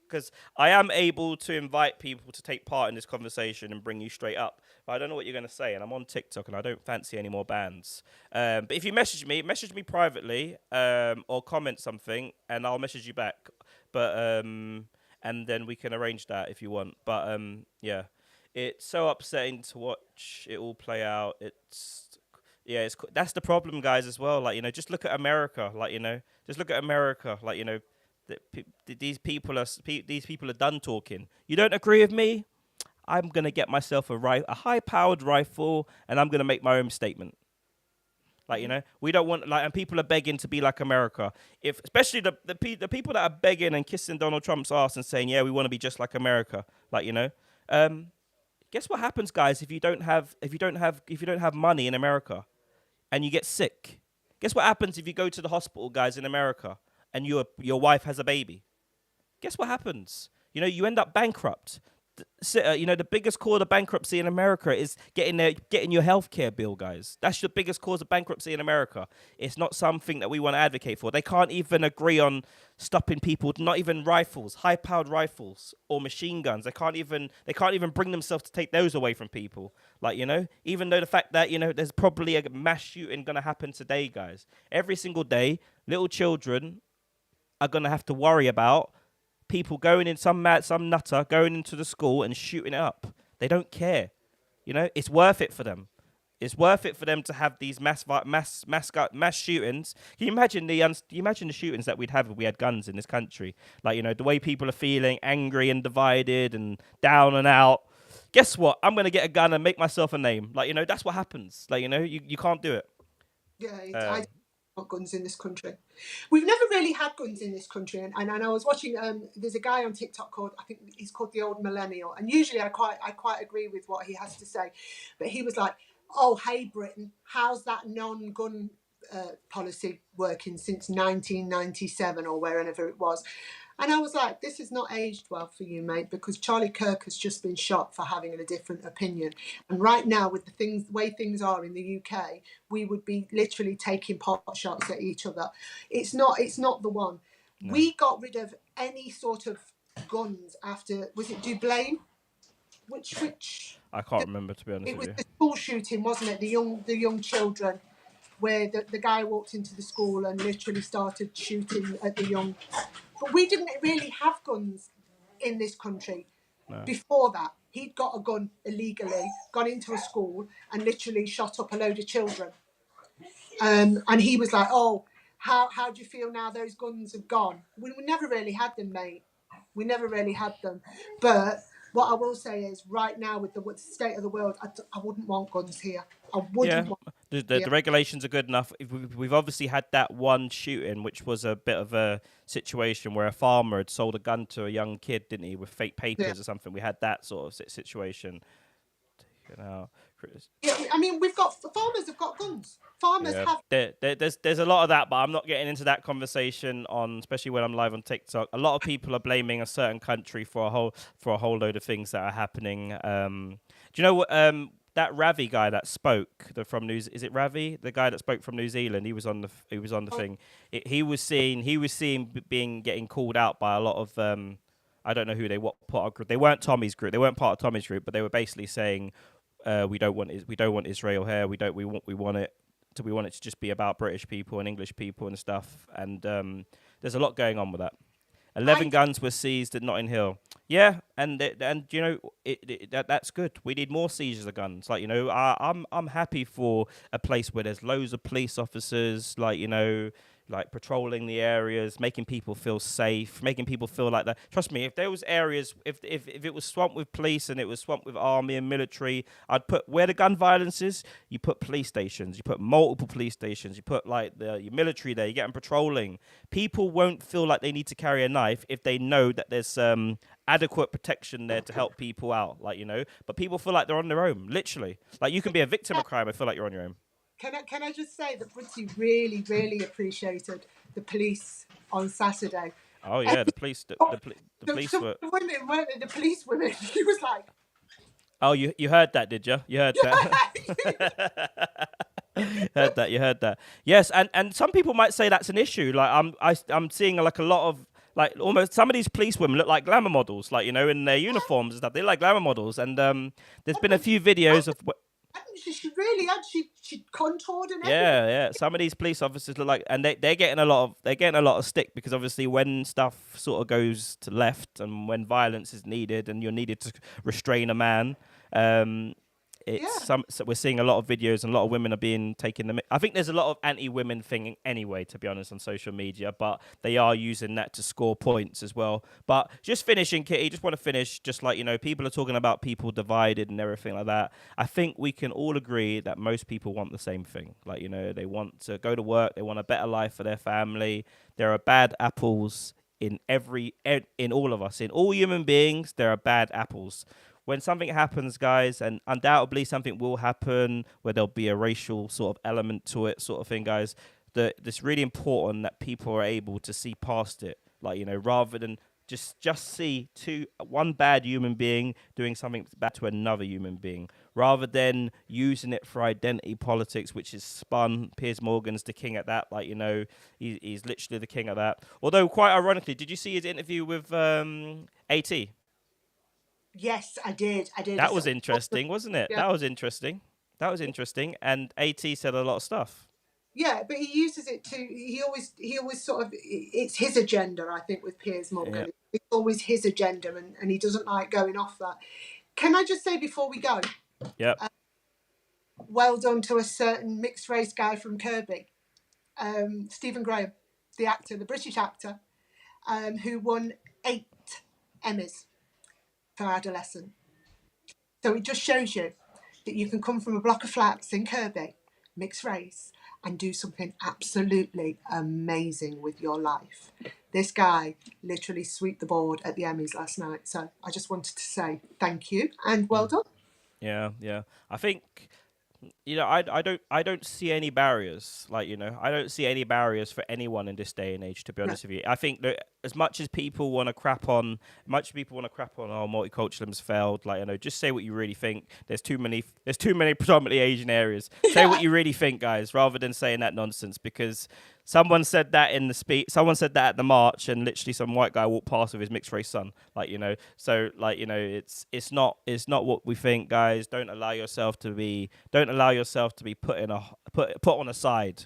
because I am able to invite people to take part in this conversation and bring you straight up. But I don't know what you're going to say, and I'm on TikTok and I don't fancy any more bans. But if you message me privately or comment something, and I'll message you back. But and then we can arrange that if you want. But yeah, it's so upsetting to watch it all play out. That's the problem, guys, as well. Just look at America. Just look at America. These people are done talking. You don't agree with me? I'm gonna get myself a high-powered rifle, and I'm gonna make my own statement. We don't want and people are begging to be like America. Especially the people that are begging and kissing Donald Trump's ass and saying, yeah, we want to be just like America. Guess what happens, guys, if you don't have money in America and you get sick? Guess what happens if you go to the hospital, guys, in America and your wife has a baby? Guess what happens? You end up bankrupt. the biggest cause of bankruptcy in America is getting your healthcare bill, guys. That's the biggest cause of bankruptcy in America. It's not something that we want to advocate for. They can't even agree on stopping people, not even rifles, high-powered rifles or machine guns. They can't even bring themselves to take those away from people. Like, even though the fact that, there's probably a mass shooting going to happen today, guys. Every single day, little children are going to have to worry about people going in, some nutter going into the school and shooting it up. They don't care. It's worth it for them. It's worth it for them to have these mass shootings. Can you imagine the shootings that we'd have if we had guns in this country? Like, the way people are feeling angry and divided and down and out. Guess what? I'm going to get a gun and make myself a name. Like, that's what happens. Like, you can't do it. Yeah, I don't want guns in this country. We've never really had guns in this country, and I was watching. There's a guy on TikTok called, I think he's called the Old Millennial, and usually I quite agree with what he has to say, but he was like, "Oh, hey Britain, how's that non-gun policy working since 1997 or wherever it was?" And I was like, this is not aged well for you, mate, because Charlie Kirk has just been shot for having a different opinion. And right now, with the way things are in the UK, we would be literally taking pot shots at each other. It's not the one. No. We got rid of any sort of guns after, was it Dublin? Which I can't remember, to be honest with you. It was the school shooting, wasn't it? The young children, where the guy walked into the school and literally started shooting at the young. But we didn't really have guns in this country. No. Before that, he'd got a gun illegally, gone into a school and literally shot up a load of children. And he was like, "Oh, how do you feel now those guns have gone?" We never really had them, mate. We never really had them. But what I will say is, right now, with the state of the world, I wouldn't want guns here. I wouldn't want. The regulations are good enough. We've obviously had that one shooting, which was a bit of a situation where a farmer had sold a gun to a young kid, didn't he, with fake papers or something. We had that sort of situation. Yeah, I mean, farmers have got guns. Farmers have. There's a lot of that, but I'm not getting into that conversation especially when I'm live on TikTok. A lot of people are blaming a certain country for a whole load of things that are happening. Do you know what? That Ravi guy that spoke is it Ravi? The guy that spoke from New Zealand. He was on the thing. He was getting called out by a lot of I don't know who what part of group. They weren't Tommy's group. They weren't part of Tommy's group, but they were basically saying we don't want Israel here. We want it to just be about British people and English people and stuff. And there's a lot going on with that. 11 guns were seized at Notting Hill. Yeah, and that's good. We need more seizures of guns. Like, I'm happy for a place where there's loads of police officers, like patrolling the areas, making people feel safe, making people feel like that. Trust me, if there was areas, if it was swamped with police and it was swamped with army and military, I'd put where the gun violence is. You put police stations, you put multiple police stations, you put your military there. You get them patrolling. People won't feel like they need to carry a knife if they know that there's adequate protection there to help people out. But people feel like they're on their own. Literally, like you can be a victim of crime and feel like you're on your own. Can I just say that Fritzy really, really appreciated the police on Saturday. Oh yeah, the police. The police were. Women, weren't they? The police women. He was like. Oh, you heard that, did you? You heard that. You heard that. Yes, and some people might say that's an issue. Like I'm seeing like a lot of almost some of these police women look like glamour models, in their uniforms and stuff. They look like glamour models, and there's been a few videos of. She really had. She contoured and everything. Yeah. Some of these police officers look like, and they're getting a lot of stick because obviously when stuff sort of goes to left and when violence is needed and you're needed to restrain a man, so we're seeing a lot of videos and a lot of women are being taken. I think there's a lot of anti-women thing anyway, to be honest, on social media, but they are using that to score points as well. But just finishing, Kitty, just want to finish, just people are talking about people divided and everything like that. I think we can all agree that most people want the same thing. They want to go to work, they want a better life for their family. There are bad apples in all of us, in all human beings. There are bad apples. When something happens, guys, and undoubtedly something will happen where there'll be a racial sort of element to it, sort of thing, guys, it's really important that people are able to see past it, rather than just see one bad human being doing something bad to another human being, rather than using it for identity politics, which is spun. Piers Morgan's the king at that. Like, you know, he's literally the king of that. Although, quite ironically, did you see his interview with AT? Yes, I did. That was interesting, wasn't it? Yeah. That was interesting. And AT said a lot of stuff. Yeah, but he uses it to. He always sort of. It's his agenda, I think, with Piers Morgan. Yeah. It's always his agenda, and he doesn't like going off that. Can I just say before we go? Yeah. Well done to a certain mixed race guy from Kirby, Stephen Graham, the actor, the British actor, who won 8 Emmys for Adolescent. So it just shows you that you can come from a block of flats in Kirby, mixed race, and do something absolutely amazing with your life. This guy literally swept the board at the Emmys last night. So I just wanted to say thank you and well done. Yeah. I think, you know, I don't see any barriers. Like, you know, I don't see any barriers for anyone in this day and age, to be honest with you. I think that as much as people want to crap on, oh, multiculturalism's failed. Like, you know, just say what you really think. There's too many predominantly Asian areas. Say what you really think, guys, rather than saying that nonsense, because someone said that in the speech. Someone said that at the march, and literally some white guy walked past with his mixed race son. Like, you know, so like, you know, it's not what we think, guys. Don't allow yourself to be put on a side.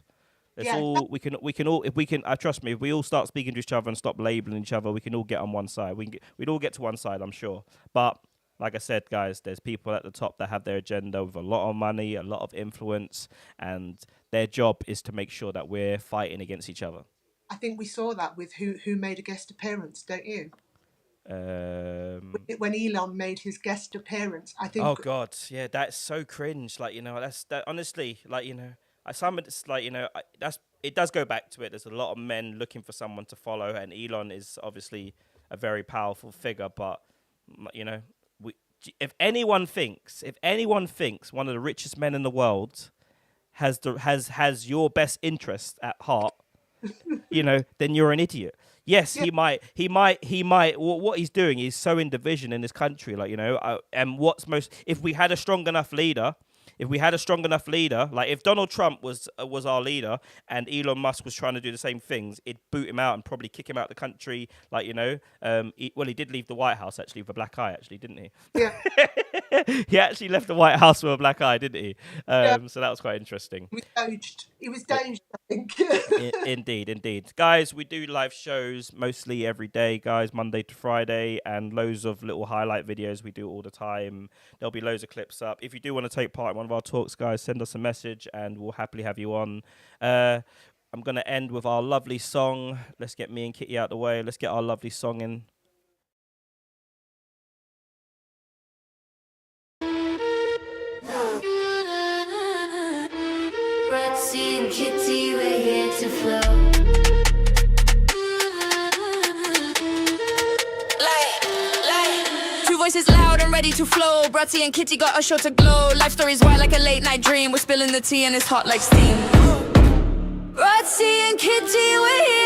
It's all we can all, if we can. Trust me, if we all start speaking to each other and stop labeling each other, we can all get on one side. We'd all get to one side, I'm sure. But like I said, guys, there's people at the top that have their agenda with a lot of money, a lot of influence, and their job is to make sure that we're fighting against each other. I think we saw that with who made a guest appearance, don't you? When Elon made his guest appearance, I think. Oh God, yeah, that's so cringe. Like, you know, that honestly, like, you know, it does go back to it. There's a lot of men looking for someone to follow, and Elon is obviously a very powerful figure. But, you know, if anyone thinks one of the richest men in the world has your best interest at heart, you know, then you're an idiot. Yes, yeah. He might. What he's doing is sowing division in this country. Like, you know, and if we had a strong enough leader, like if Donald Trump was our leader and Elon Musk was trying to do the same things, it'd boot him out and probably kick him out of the country. Like, you know, he did leave the White House actually with a black eye, actually, didn't he? Yeah. He actually left the White House with a black eye, didn't he? So that was quite interesting. He was daged, I think. Indeed. Guys, we do live shows mostly every day, guys, Monday to Friday, and loads of little highlight videos we do all the time. There'll be loads of clips up. If you do want to take part in one of our talks, guys, send us a message and we'll happily have you on. I'm going to end with our lovely song. Let's get me and Kitty out the way. Let's get our lovely song in. Roxy and Kitty, we're here to flow. Two voices loud and ready to flow. Bratty and Kitty got a show to glow. Life stories wild like a late night dream. We're spilling the tea and it's hot like steam. Bratty and Kitty, we're here